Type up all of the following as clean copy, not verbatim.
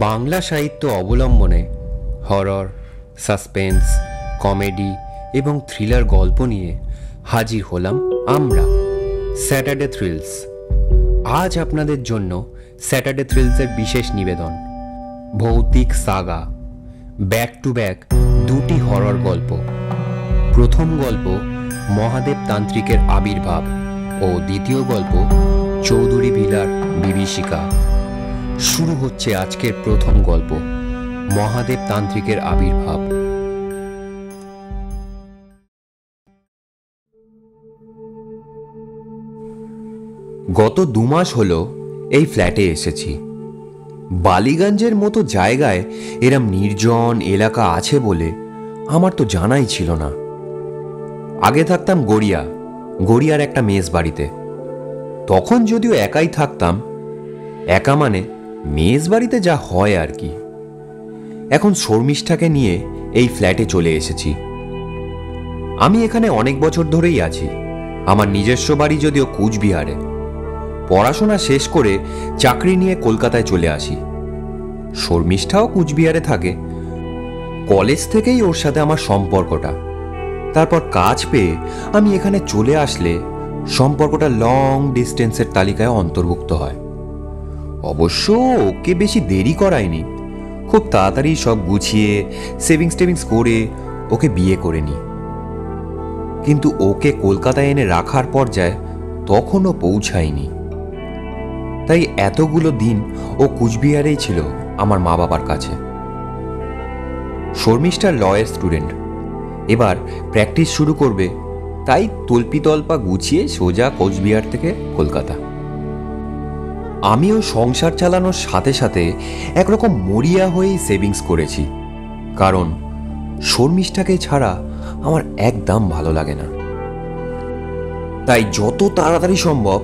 বাংলা সাহিত্য অবলম্বনে horror, suspense, comedy এবং থ্রিলার গল্প নিয়ে হাজির হলাম আমরা, স্যাটারডে থ্রিলস। আজ আপনাদের জন্য স্যাটারডে থ্রিলসের বিশেষ নিবেদন, ভৌতিক সাগা, ব্যাক টু ব্যাক দুটি হরর গল্প। প্রথম গল্প মহাদেব তান্ত্রিকের আবির্ভাব ও দ্বিতীয় গল্প চৌধুরী ভিলার বিভীষিকা। শুরু হচ্ছে আজকের প্রথম গল্প, মহাদেব তান্ত্রিকের আবির্ভাব। গত 2 মাস হলো এই ফ্ল্যাটে এসেছি। বালিগঞ্জের মতো জায়গায় এরম নির্জন এলাকা আছে বলে আমার তো জানাই ছিল না। আগে থাকতাম গড়িয়ার একটা মেস বাড়িতে। তখন যদিও একাই থাকতাম, একা মানে মেস বাড়িতে যা হয় আর কি। এখন শর্মিষ্ঠাকে নিয়ে এই ফ্ল্যাটে চলে এসেছি। আমি এখানে অনেক বছর ধরেই আছি। আমার নিজস্ব বাড়ি যদিও কুচবিহারে। পড়াশোনা শেষ করে চাকরি নিয়ে কলকাতায় চলে আসি। শর্মিষ্ঠাও কুচবিহারে থাকে। কলেজ থেকেই ওর সাথে আমার সম্পর্কটা। তারপর কাজ পেয়ে আমি এখানে চলে আসলে সম্পর্কটা লং ডিস্টেন্সের তালিকায় অন্তর্ভুক্ত হয়। অবশ্য ওকে বেশি দেরি করায়নি, খুব তাড়াতাড়ি সব গুছিয়ে সেভিংস করে ওকে বিয়ে করে নিই। কিন্তু ওকে কলকাতায় এনে রাখার পর্যায়ে তখনও পৌঁছায়নি। তাই এতগুলো দিন ও কুচবিহারেই ছিল আমার মা বাবার কাছে। শর্মিষ্ঠা লয়ের স্টুডেন্ট, এবার প্র্যাকটিস শুরু করবে, তাই তল্পিতল্পা গুছিয়ে সোজা কোচবিহার থেকে কলকাতা। আমিও সংসার চালানোর সাথে সাথে একরকম মরিয়া হয়েই সেভিংস করেছি, কারণ শর্মিষ্ঠাকে ছাড়া আমার একদম ভালো লাগে না। তাই যত তাড়াতাড়ি সম্ভব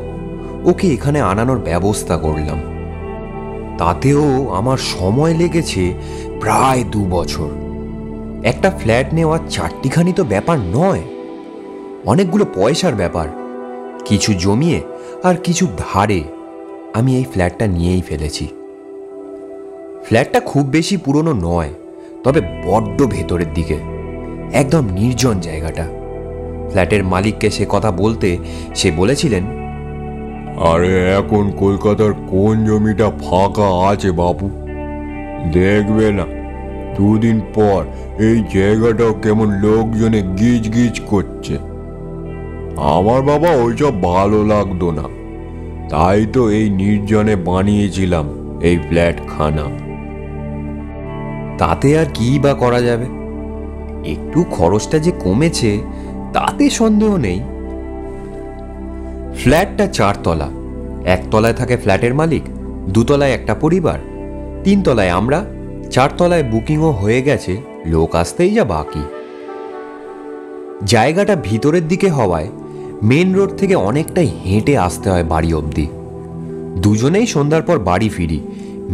ওকে এখানে আনানোর ব্যবস্থা করলাম। তাতেও আমার সময় লেগেছে প্রায় 2 বছর। একটা ফ্ল্যাট নেওয়া 4টিখানি তো ব্যাপার নয়, অনেকগুলো পয়সার ব্যাপার। কিছু জমিয়ে আর কিছু ধারে আমি এই ফ্ল্যাটটা নিয়েই ফেলেছি। ফ্ল্যাটটা খুব বেশি পুরনো নয়, তবে বড্ড ভেতরের দিকে, একদম নির্জন জায়গাটা। ফ্ল্যাটের মালিককে সে কথা বলতে সে বলেছিলেন, আরে এখন কলকাতার কোন জমিটা ফাঁকা আছে বাবু, দেখবে না 2 দিন পর এই জায়গাটাও কেমন লোকজনে গিজ গিজ করছে। আমার বাবা ওইসব ভালো লাগতো না, তাই তো এই নির্জনে বানিয়েছিলাম এই ফ্ল্যাটখানা। তাতে আর কি বা করা যাবে, একটু খরচটা যে কমেছে তাতে সন্দেহ নেই। ফ্ল্যাটটা 4 তলা। 1 তলায় থাকে ফ্ল্যাটের মালিক, 2 তলায় একটা পরিবার, 3 তলায় আমরা, 4 তলায় বুকিংও হয়ে গেছে, লোক আসতেই যা বাকি। জায়গাটা ভিতরের দিকে হওয়ায় মেন রোড থেকে অনেকটাই হেঁটে আসতে হয় বাড়ি অবধি। দুজনেই সন্ধ্যার পর বাড়ি ফিরি।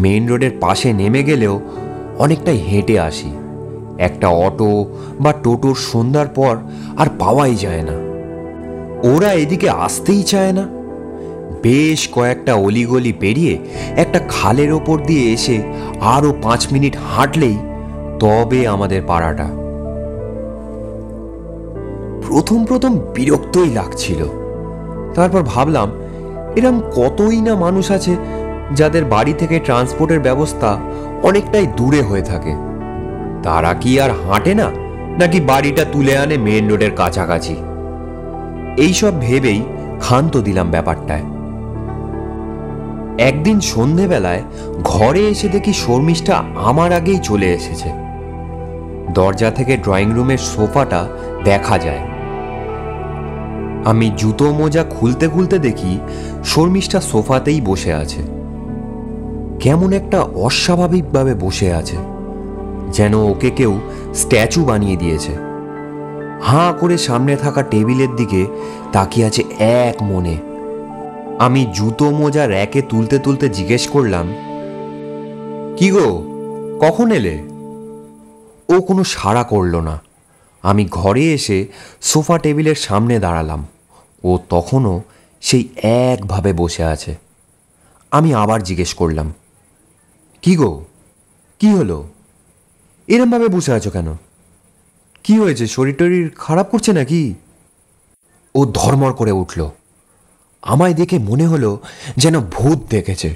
মেন রোডের পাশে নেমে গেলেও অনেকটাই হেঁটে আসি। একটা অটো বা টোটোর সন্ধ্যার পর আর পাওয়াই যায় না। ওরা এদিকে আসতেই চায় না। বেশ কয়েকটা অলিগলি পেরিয়ে একটা খালের ওপর দিয়ে এসে আরও 5 মিনিট হাঁটলেই তবে আমাদের পাড়াটা। প্রথম বিরক্তই লাগছিল। তারপর ভাবলাম, এরম কতই না মানুষ আছে যাদের বাড়ি থেকে ট্রান্সপোর্টের ব্যবস্থা অনেকটাই দূরে হয়ে থাকে। তারা কি আর হাঁটে না, নাকি বাড়িটা তুলে আনে মেন রোডের কাছাকাছি? এইসব ভেবেই ক্ষান্ত দিলাম ব্যাপারটায়। একদিন সন্ধেবেলায় ঘরে এসে দেখি শর্মিষ্ঠা আমার আগেই চলে এসেছে। দরজা থেকে ড্রয়িং রুমের সোফাটা দেখা যায়। আমি জুতো মোজা খুলতে খুলতে দেখি শর্মিষ্ঠা সোফাতেই বসে আছে। কেমন একটা অস্বাভাবিকভাবে বসে আছে, যেন ওকে কেউ স্ট্যাচু বানিয়ে দিয়েছে। হাঁ করে সামনে থাকা টেবিলের দিকে তাকিয়ে আছে এক মনে। আমি জুতো মোজা র্যাকে তুলতে তুলতে জিজ্ঞেস করলাম, কি গো, কখন এলে? ও কোনো সাড়া করল না। আমি ঘরে এসে সোফা টেবিলের সামনে দাঁড়ালাম। ও তখনও সেই একভাবে বসে আছে। আমি আবার জিজ্ঞেস করলাম, কি গো, কি হলো? এরমভাবে বসে আছো কেন? কি হয়েছে? শরীর টরীর খারাপ করছে নাকি? ও ধর্মর করে উঠল। আমায় দেখে মনে হলো যেন ভূত দেখেছে।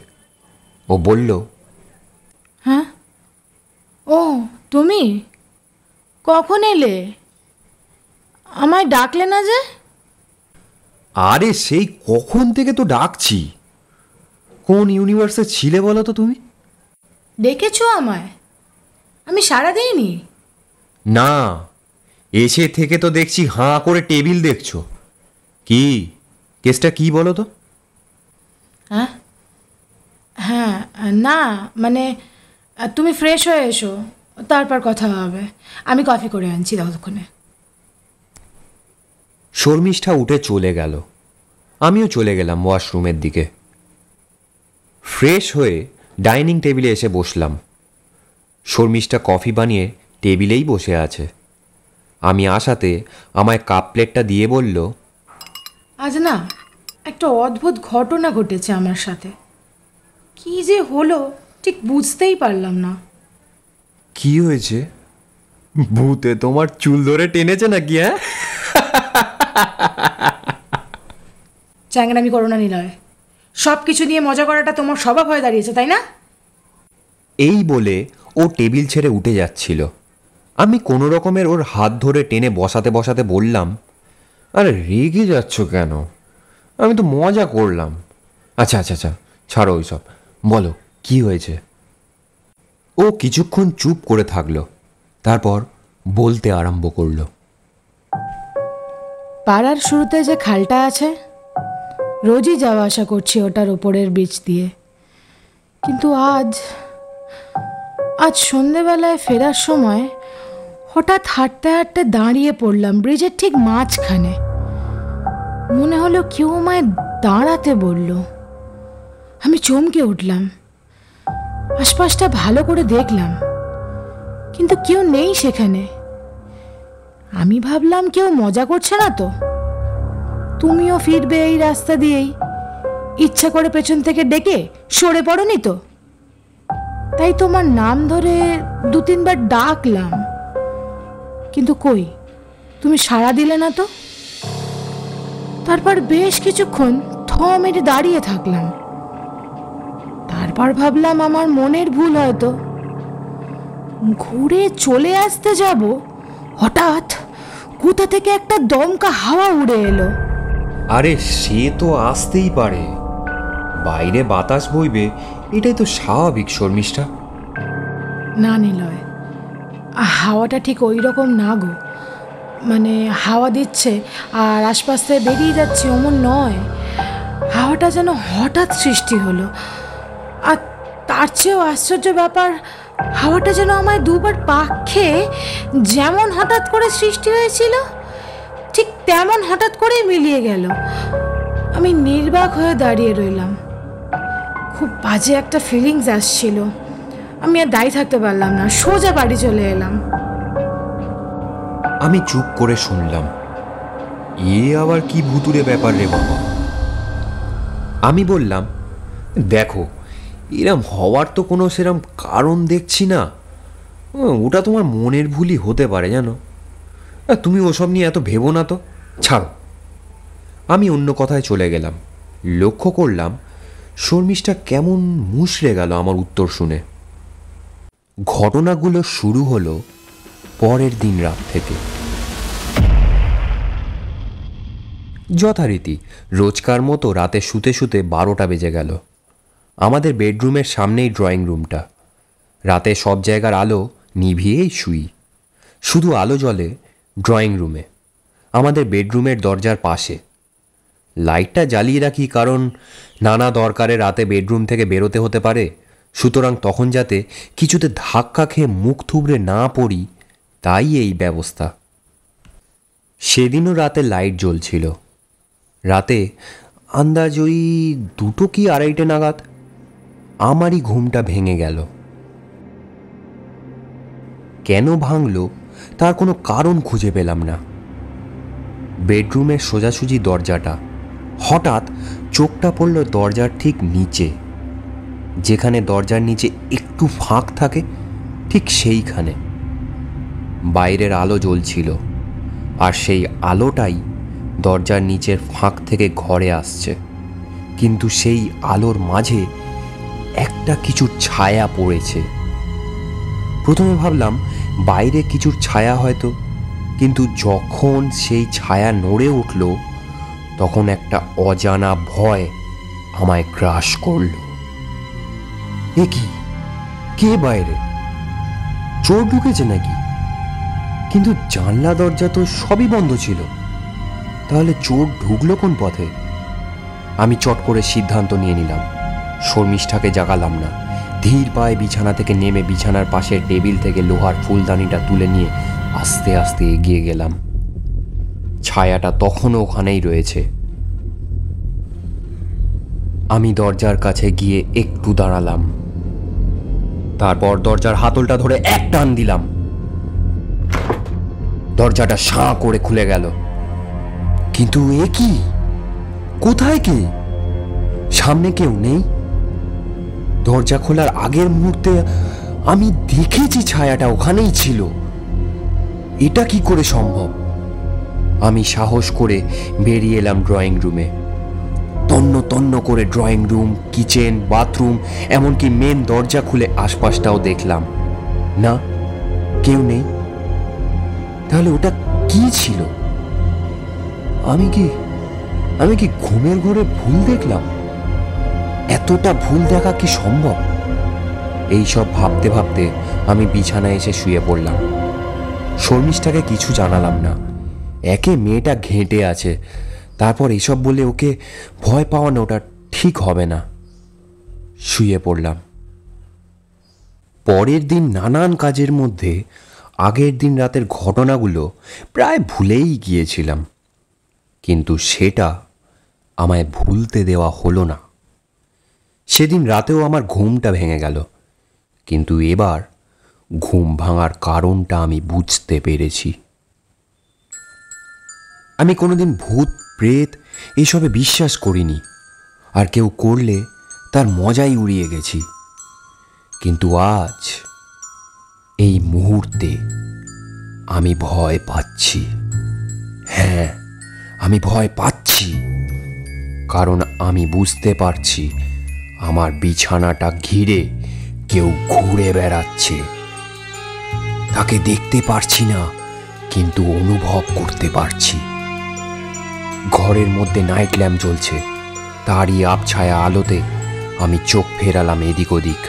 ও বলল, হ্যাঁ, ও তুমি কখন এলে? আমায় ডাকলে না যে? আরে সেই কখন থেকে তো ডাকছি। কোন ইউনিভার্সে ছিলে বলো তো তুমি? ডেকেছো আমায়? আমি সাড়া দিইনি। না, এসে থেকে তো দেখছি হাঁ করে টেবিল দেখছো। কি কেসটা কি বলো তো? হ্যাঁ হ্যাঁ, না মানে তুমি ফ্রেশ হয়ে এসো, তারপর কথা হবে। আমি কফি করে আনছি ততক্ষণে। শর্মিষ্ঠা উঠে চলে গেল। আমিও চলে গেলাম ওয়াশরুমের দিকে। ফ্রেশ হয়ে ডাইনিং টেবিলে এসে বসলাম। শর্মিষ্ঠা কফি বানিয়ে টেবিলেই বসে আছে। আমি আসাতে আমায় কাপ প্লেটটা দিয়ে বলল, আজ না একটা অদ্ভুত ঘটনা ঘটেছে আমার সাথে। কি যে হলো ঠিক বুঝতেই পারলাম না। কি হয়েছে? ভূতে তোমার চুল ধরে টেনেছে নাকি? হ্যাঁ, চ্যাংরামি করো না নিলয়। সব কিছু নিয়ে মজা করাটা তোমার স্বভাব হয়ে দাঁড়িয়েছে, তাই না? এই বলে ও টেবিল ছেড়ে উঠে যাচ্ছিল। আমি কোনো রকমের ওর হাত ধরে টেনে বসাতে বসাতে বললাম, আরে রেগে যাচ্ছ কেন? আমি তো মজা করলাম। আচ্ছা আচ্ছা আচ্ছা, ছাড়ো ওইসব, বলো কি হয়েছে? ও কিছুক্ষণ চুপ করে থাকলো, তারপর বলতে আরম্ভ করলো। পাড়ার শুরুতে যে খালটা আছে, রোজই যাওয়া আসা করছি ওটার ওপরের ব্রিজ দিয়ে। কিন্তু আজ সন্ধেবেলায় ফেরার সময় হঠাৎ হাঁটতে হাঁটতে দাঁড়িয়ে পড়লাম ব্রিজের ঠিক মাঝখানে। মনে হলো কেউ আমায় দাঁড়াতে বলল। আমি চমকে উঠলাম, আশপাশটা ভালো করে দেখলাম, কিন্তু কেউ নেই সেখানে। আমি ভাবলাম কেউ মজা করছে না তো। তুমিও ফিরবে এই রাস্তা দিয়েই, ইচ্ছা করে পেছন থেকে ডেকে সরে পড়নি তো? তাই তোমার নাম ধরে 2-3 বার ডাকলাম, কিন্তু কই, তুমি সাড়া দিলে না তো। তারপর বেশ কিছুক্ষণ থ মেরে দাঁড়িয়ে থাকলাম। তারপর ভাবলাম আমার মনের ভুল হয়তো। ঘুরে চলে আসতে যাব, হঠাৎ কোথা থেকে একটা দমকা হাওয়া উড়ে এলো। আরে সে তো আসতেই পারে, বাইরে বাতাস বইবে, এটাই তো স্বাভাবিক শর্মিষ্ঠা। না নিলয়, হাওয়াটা ঠিক ওই রকম না গো। মানে হাওয়া দিচ্ছে আর আশপাশ থেকে বেরিয়ে যাচ্ছে অমন নয়। হাওয়াটা যেন হঠাৎ সৃষ্টি হলো। আর তার চেয়েও আশ্চর্য ব্যাপার, হাওয়াটা যেন আমায় 2বার পাক খেয়ে যেমন হঠাৎ করে সৃষ্টি হয়েছিল ঠিক তেমন হঠাৎ করে মিলিয়ে গেল। আমি নির্বাক হয়ে দাঁড়িয়ে রইলাম। খুব বাজে একটা ফিলিংস আসছিল। আমি আর দাঁড়িয়ে থাকতে পারলাম না, সোজা বাড়ি চলে এলাম। আমি চুপ করে শুনলাম। এ আবার কি ভুতুরে ব্যাপার রে বাবা। আমি বললাম, দেখো এরম হওয়ার তো কোনো সেরম কারণ দেখছি না। ওটা তোমার মনের ভুলই হতে পারে জানো। তুমি ওসব নিয়ে এত ভেবো না তো, ছাড়ো। আমি অন্য কথায় চলে গেলাম। লক্ষ্য করলাম শর্মিষ্ঠা কেমন মুষড়ে গেল আমার উত্তর শুনে। ঘটনাগুলো শুরু হলো পরের দিন রাত থেকে। যথারীতি রোজকার মতো রাতে শুতে শুতে 12টা বেজে গেল। আমাদের বেডরুমের সামনেই ড্রয়িং রুমটা। রাতে সব জায়গার আলো নিভিয়েই শুই, শুধু আলো জ্বলে ড্রয়িং রুমে, আমাদের বেডরুমের দরজার পাশে। লাইটটা জ্বালিয়ে রাখি কারণ নানা দরকারে রাতে বেডরুম থেকে বেরোতে হতে পারে, সুতরাং তখন যাতে কিছুতে ধাক্কা খেয়ে মুখ থুবড়ে না পড়ি, তাই এই ব্যবস্থা। সেদিনও রাতে লাইট জ্বলছিল। রাতে আন্দাজ ওই 2টো কি 2:30 নাগাদ আমারই ঘুমটা ভেঙে গেল। কেন ভাঙল তার কোনো কারণ খুঁজে পেলাম না। বেডরুমের সোজাসুজি দরজাটা, হঠাৎ চোখটা পড়ল দরজার ঠিক নিচে, যেখানে দরজার নিচে একটু ফাঁক থাকে ঠিক সেইখানে বাইরের আলো জ্বলছিল, আর সেই আলোটাই দরজার নিচের ফাঁক থেকে ঘরে আসছে। কিন্তু সেই আলোর মাঝে একটা কিছুর ছায়া পড়েছে। প্রথমে ভাবলাম বাইরে কিছুর ছায়া হয়তো, কিন্তু যখন সেই ছায়া নড়ে উঠল তখন একটা অজানা ভয় আমায় গ্রাস করল। এ কি? কে বাইরে? চোর ঢুকেছে নাকি? কিন্তু জানলা দরজা তো সবই বন্ধ ছিল, তাহলে চোর ঢুকলো কোন পথে? আমি চট করে সিদ্ধান্ত নিয়ে নিলাম, শর্মিষ্ঠাকে জাগালাম না। ধীর পায়ে বিছানা থেকে নেমে বিছানার পাশের টেবিল থেকে লোহার ফুলদানিটা তুলে নিয়ে আস্তে আস্তে এগিয়ে গেলাম। ছায়াটা তখনও ওখানেই রয়েছে। আমি দরজার কাছে গিয়ে একটু দাঁড়ালাম, তারপর দরজার হাতলটা ধরে এক টান দিলাম। দরজাটা সাঁ করে খুলে গেল। কিন্তু এ কি? কোথায় কে? সামনে কেউ নেই। দরজা খোলার আগের মুহূর্তে আমি দেখেছি ছায়াটা ওখানেই ছিল। এটা কি করে সম্ভব? আমি সাহস করে বেরিয়ে এলাম ড্রয়িং রুমে। তন্ন তন্ন করে ড্রয়িং রুম, কিচেন, বাথরুম, এমনকি মেন দরজা খুলে আশপাশটাও দেখলাম। না, কেউ নেই। তাহলে ওটা কি ছিল? আমি কি ঘুমের ঘরে ভুল দেখলাম? এতটা ভুল দেখা কি সম্ভব? এইসব ভাবতে ভাবতে আমি বিছানায় এসে শুয়ে পড়লাম। শর্মিষ্ঠাকে কিছু জানালাম না। একে মেয়েটা ঘেঁটে আছে, তারপর এসব বলে ওকে ভয় পাওয়ানোটা ঠিক হবে না। শুয়ে পড়লাম। পরের দিন নানান কাজের মধ্যে আগের দিন রাতের ঘটনাগুলো প্রায় ভুলেই গিয়েছিলাম, কিন্তু সেটা আমায় ভুলতে দেওয়া হলো না। সেদিন রাতেও আমার ঘুমটা ভেঙে গেল, কিন্তু এবার ঘুম ভাঙার কারণটা আমি বুঝতে পেরেছি। আমি কোনোদিন ভূত প্রেত এসবে বিশ্বাস করিনি, আর কেউ করলে তার মজাই উড়িয়ে গেছি। কিন্তু আজ এই মুহূর্তে আমি ভয় পাচ্ছি। হ্যাঁ, আমি ভয় পাচ্ছি, কারণ আমি বুঝতে পারছি আমার বিছানাটা ঘিরে কেউ ঘুরে বেড়াচ্ছে। তাকে দেখতে পারছি না, কিন্তু অনুভব করতে পারছি। ঘরের মধ্যে নাইট ল্যাম্প জ্বলছে, তারই আবছায়া আলোতে আমি চোখ ফেরালাম এদিক ওদিক।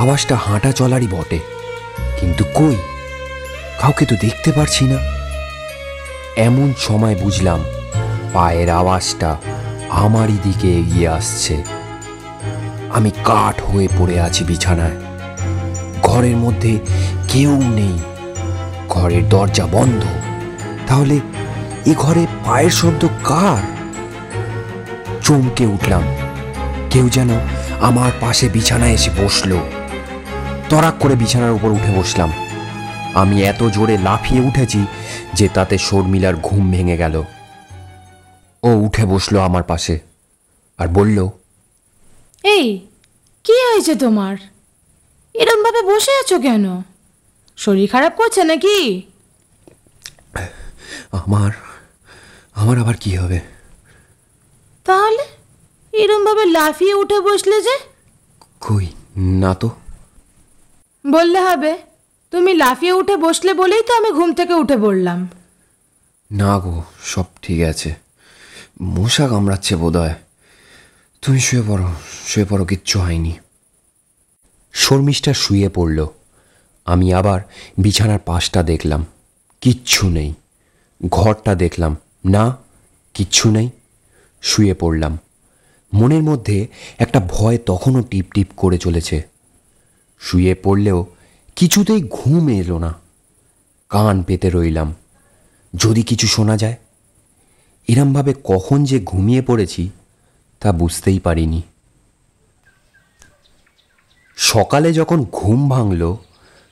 আওয়াজটা হাঁটা চলারই বটে, কিন্তু কই, কাউকে তো দেখতে পারছি না। এমন সময় বুঝলাম পায়ের আওয়াজটা আমারই দিকে এগিয়ে আসছে। আমি কাঠ হয়ে পড়ে আছি বিছানায়। ঘরের মধ্যে কেউ নেই, ঘরের দরজা বন্ধ। তাহলে এ ঘরে পায়ের শব্দ কার? চমকে উঠলাম। কেউ যেন আমার পাশে বিছানায় এসে বসলো। তড়াক করে বিছানার উপর উঠে বসলাম। আমি এত জোরে লাফিয়ে উঠেছি যে তাতে শর্মিলার ঘুম ভেঙে গেল। ও উঠে বসলো আমার পাশে আর বলল, এই, কি হয়েছে তোমার? এরম ভাবে বসে আছো কেন? শরীর খারাপ করছে নাকি? আমার আবার কি হবে? তাহলে এরম ভাবে লাফিয়ে উঠে বসলে যে? কই, না তো। বললে হবে, তুমি লাফিয়ে উঠে বসলে বলেই তো আমি ঘুম থেকে উঠে পড়লাম। না গো, সব ঠিক আছে। মশা কামড়াচ্ছে বোধহয়। তুমি শুয়ে পড়ো, কিচ্ছু হয়নি। শর্মিষ্ঠা শুয়ে পড়ল। আমি আবার বিছানার পাশটা দেখলাম, কিচ্ছু নেই। ঘরটা দেখলাম, না, কিচ্ছু নেই। শুয়ে পড়লাম। মনের মধ্যে একটা ভয় তখনও টিপ টিপ করে চলেছে। শুয়ে পড়লেও কিছুতেই ঘুম এলো না। কান পেতে রইলাম, যদি কিছু শোনা যায়। এরমভাবে কখন যে ঘুমিয়ে পড়েছি তা বুঝতেই পারিনি। সকালে যখন ঘুম ভাঙল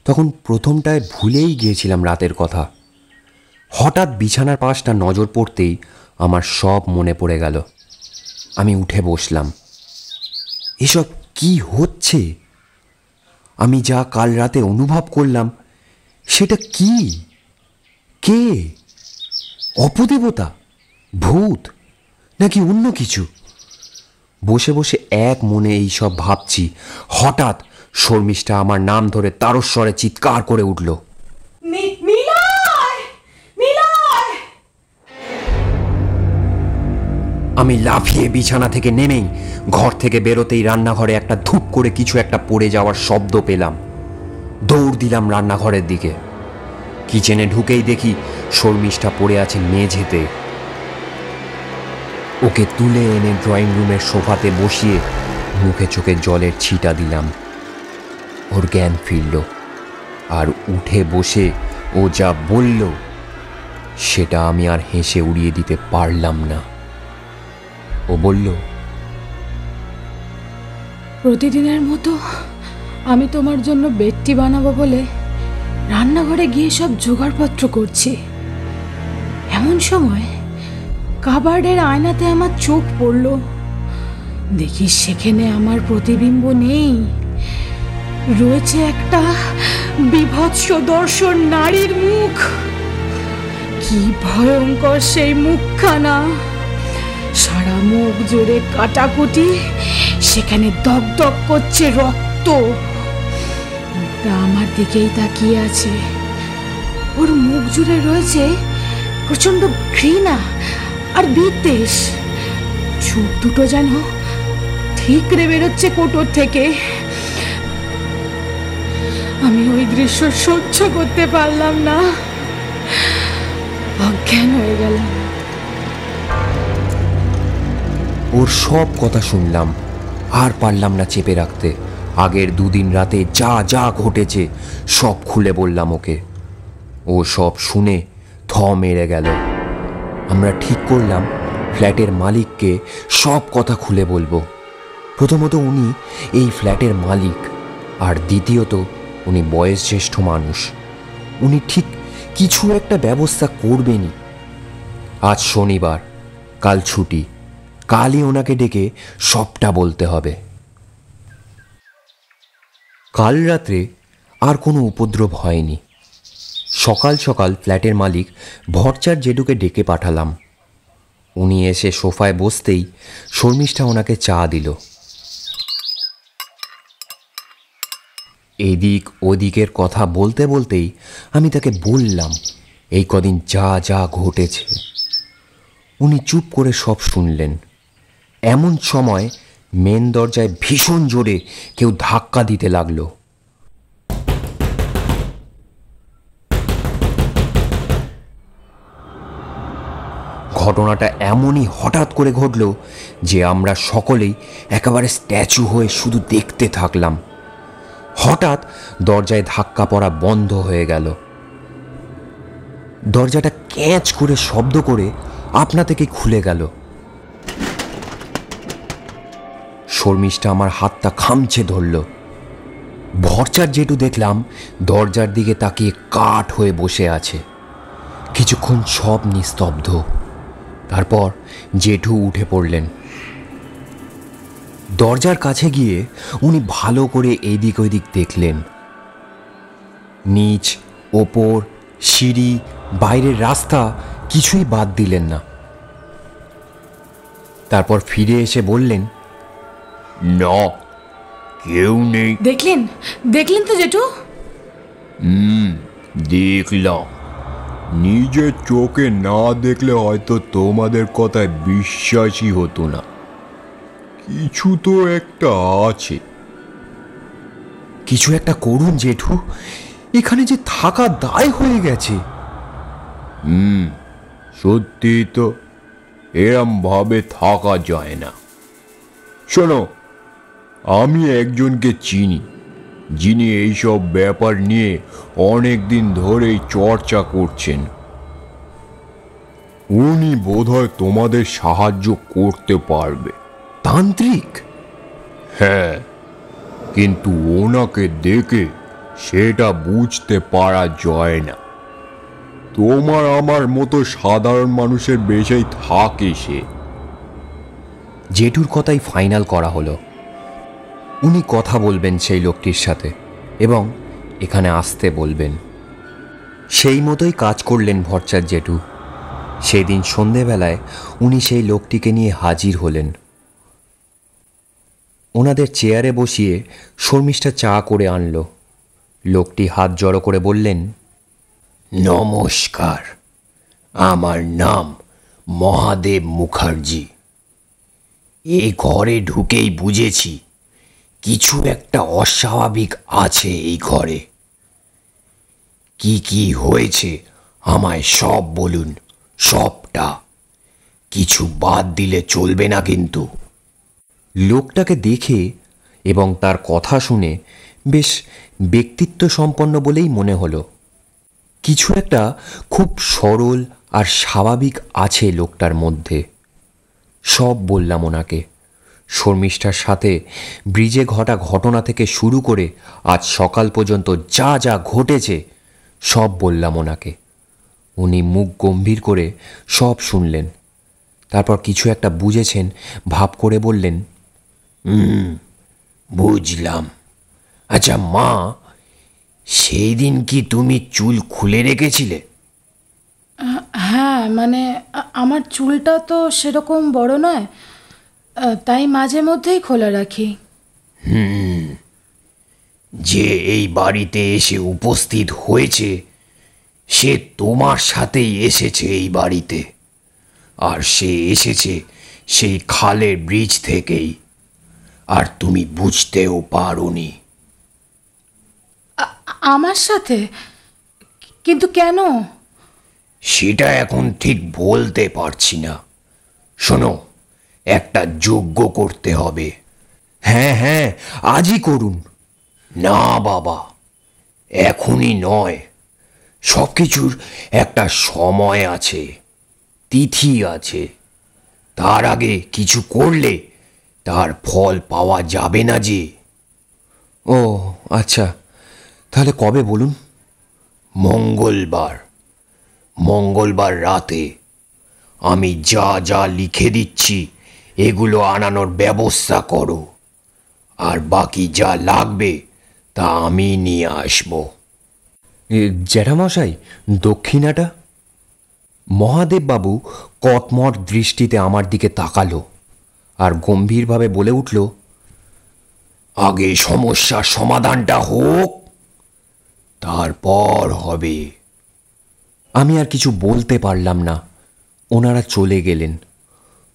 তখন প্রথমটায় ভুলেই গিয়েছিলাম রাতের কথা। হঠাৎ বিছানার পাশটা নজর পড়তেই আমার সব মনে পড়ে গেল। আমি উঠে বসলাম। এসব কি হচ্ছে? আমি যা কাল রাতে অনুভব করলাম সেটা কি? কে? অপদেবতা, ভূত, নাকি অন্য কিছু? বসে বসে এক মনে এই সব ভাবছি, হঠাৎ শর্মিষ্ঠা আমার নাম ধরে তারস্বরে চিৎকার করে উঠল, আমি লাফিয়ে বিছানা থেকে নেমেই ঘর থেকে বেরোতেই রান্নাঘরে একটা ধূপ করে কিছু একটা পড়ে যাওয়ার শব্দ পেলাম। দৌড় দিলাম রান্নাঘরের দিকে। কিচেনে ঢুকেই দেখি শর্মিষ্ঠা পড়ে আছে মেঝেতে। ওকে তুলে এনে ড্রয়িং রুমের সোফাতে বসিয়ে মুখে চোখে জলের ছিটা দিলাম। ওর জ্ঞান ফিরল, আর উঠে বসে ও যা বলল সেটা আমি আর হেসে উড়িয়ে দিতে পারলাম না। ও বলল, প্রতিদিনের মতো আমি তোমার জন্য বেডটি বানাবো বলে রান্নাঘরে গিয়ে সব জোগাড়পত্র করছি। এমন সময় কাবার্ডের আয়নাতে আমার চোখ পড়ল। দেখি সেখানে আমার প্রতিবিম্ব নেই, রয়েছে একটা বিভৎস দর্শন নারীর মুখ। কি ভয়ঙ্কর সেই মুখখানা! সারা মুখ জুড়ে কাটাকুটি, সেখানে দগদগ করছে রক্ত। মুখটা আমার দিকেই তাকিয়ে আছে। ওর মুখ জুড়ে রয়েছে প্রচন্ড ঘৃণা আর বিদ্বেষ। চোখ দুটো যেন ঠিকরে বেরোচ্ছে কোটর থেকে। আমি ওই দৃশ্য সহ্য করতে পারলাম না, অজ্ঞান হয়ে গেলাম। ওর সব কথা শুনলাম, আর পারলাম না চেপে রাখতে। আগের দুদিন রাতে যা যা ঘটেছে সব খুলে বললাম ওকে। ও সব শুনে থ মেরে গেল। আমরা ঠিক করলাম ফ্ল্যাটের মালিককে সব কথা খুলে বলবো। প্রথমত উনি এই ফ্ল্যাটের মালিক, আর দ্বিতীয়ত উনি বয়োজ্যেষ্ঠ মানুষ। উনি ঠিক কিছু একটা ব্যবস্থা করবেনই। আজ শনিবার, কাল ছুটি। কালই ওনাকে ডেকে সবটা বলতে হবে। কাল রাত্রে আর কোনো উপদ্রব হয়নি। সকাল সকাল ফ্ল্যাটের মালিক ভরচার জেঠুকে ডেকে পাঠালাম। উনি এসে সোফায় বসতেই শর্মিষ্ঠা ওনাকে চা দিল। এদিক ওদিকের কথা বলতে বলতেই আমি তাকে বললাম এই কদিন যা যা ঘটেছে। উনি চুপ করে সব শুনলেন। এমন সময় মেন দরজায় ভীষণ জোরে কেউ ধাক্কা দিতে লাগলো। ঘটনাটা এমনই হঠাৎ করে ঘটল যে আমরা সকলেই একেবারে স্ট্যাচু হয়ে শুধু দেখতে থাকলাম। হঠাৎ দরজায় ধাক্কা পড়া বন্ধ হয়ে গেল। দরজাটা ক্যাঁচ করে শব্দ করে আপনা থেকে খুলে গেল। শর্মিষ্ঠা আমার হাতটা খামচে ধরল। ভরচার জেঠু দেখলাম দরজার দিকে তাকিয়ে কাঠ হয়ে বসে আছে। কিছুক্ষণ সব নিস্তব্ধ। তারপর জেঠু উঠে পড়লেন। দরজার কাছে গিয়ে উনি ভালো করে এদিক ওদিক দেখলেন। নিচ, ওপর, সিঁড়ি, বাইরের রাস্তা কিছুই বাদ দিলেন না। তারপর ফিরে এসে বললেন, না, কেউ নেই। দেখলেন দেখলেন তো জেঠু? দেখলাম। নিজের চোখে না দেখলে হয়তো তোমাদের কথায় বিশ্বাসই হতো না। কিছু তো একটা আছে। কিছু একটা করুন জেঠু, এখানে যে থাকা দায় হয়ে গেছে। সত্যি তো, এরম ভাবে থাকা যায় না। শোনো, আমি একজনকে চিনি যিনি এইসব ব্যাপার নিয়ে অনেক দিন ধরেই চর্চা করছেন। উনি বোধহয় তোমাদের সাহায্য করতে পারবে। তান্ত্রিক? হ্যাঁ, কিন্তু ওনাকে দেখে সেটা বুঝতে পারা যায় না। তোমার আমার মতো সাধারণ মানুষের বেশেই থাকে সে। জেঠুর কথাই ফাইনাল করা হলো। উনি কথা বলবেন সেই লোকটির সাথে। এবং এখানে আসতে বলবেন। সেই মতোই কাজ করলেন ভট্টাচার্য জেঠু। সেদিন সন্ধেবেলায় উনি সেই লোকটিকে নিয়ে হাজির হলেন। ওনাদের চেয়ারে বসিয়ে শর্মিষ্ঠা চা করে আনলো। লোকটি হাত জড়ো করে বললেন, নমস্কার, আমার নাম মহাদেব মুখার্জি। এই ঘরে ঢুকেই বুঝেছি কিছু একটা অস্বাভাবিক আছে এই ঘরে। কি কি হয়েছে আমায় সব বলুন, সবটা। কিছু বাদ দিলে চলবে না কিন্তু। লোকটাকে দেখে এবং তার কথা শুনে বেশ ব্যক্তিত্ব সম্পন্ন বলেই মনে হলো। কিছু একটা খুব সরল আর স্বাভাবিক আছে লোকটার মধ্যে। সব বললাম ওনাকে। শর্মিষ্ঠার সাথে ব্রিজে ঘটা ঘটনা থেকে শুরু করে আজ সকাল পর্যন্ত যা যা ঘটেছে সব বললাম ওনাকে। উনি মুখ গম্ভীর করে সব শুনলেন। তারপর কিছু একটা বুঝেছেন ভাব করে বললেন, বুঝলাম। আচ্ছা মা, সেই দিন কি তুমি চুল খুলে রেখেছিলে? হ্যাঁ, মানে আমার চুলটা তো সেরকম বড় নয়, তাই মাঝে মধ্যেই খোলা রাখি। যে এই বাড়িতে এসে উপস্থিত হয়েছে সে তোমার সাথেই এসেছে এই বাড়িতে, আর সে এসেছে সেই খালের ব্রিজ থেকেই, আর তুমি বুঝতেও পারোনি। আমার সাথে? কিন্তু কেন? সেটা এখন ঠিক বলতে পারছি না। শোনো, একটা যজ্ঞ করতে হবে। হ্যাঁ হ্যাঁ, আজই করুন। না বাবা, এখনই নয়। সব কিছুর একটা সময় আছে, তিথি আছে। তার আগে কিছু করলে তার ফল পাওয়া যাবে না যে। ও আচ্ছা, তাহলে কবে বলুন? মঙ্গলবার। মঙ্গলবার রাতে। আমি যা যা লিখে দিচ্ছি এগুলো আনানোর ব্যবস্থা করো, আর বাকি যা লাগবে তা আমি নিয়ে আসবো। জ্যাঠামশাই, দক্ষিণাটা? মহাদেববাবু কটমট দৃষ্টিতে আমার দিকে তাকালো আর গম্ভীরভাবে বলে উঠল, আগে সমস্যার সমাধানটা হোক, তারপর হবে। আমি আর কিছু বলতে পারলাম না। ওনারা চলে গেলেন।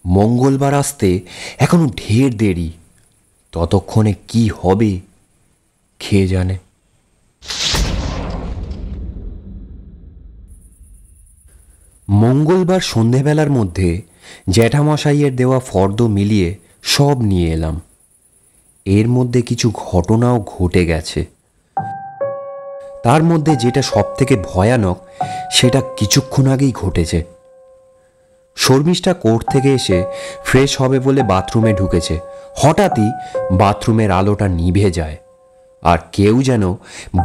মঙ্গলবার আসতে এখনো ঢের দেরি। ততক্ষণে কি হবে কে জানে। মঙ্গলবার সন্ধেবেলার মধ্যে জ্যাঠামশাইয়ের দেওয়া ফর্দ মিলিয়ে সব নিয়ে এলাম। এর মধ্যে কিছু ঘটনাও ঘটে গেছে। তার মধ্যে যেটা সব থেকে ভয়ানক সেটা কিছুক্ষণ আগেই ঘটেছে। শর্মিষ্ঠা কোর্ট থেকে এসে ফ্রেশ হবে বলে বাথরুমে ঢুকেছে। হঠাৎই বাথরুমের আলোটা নিভে যায় আর কেউ যেন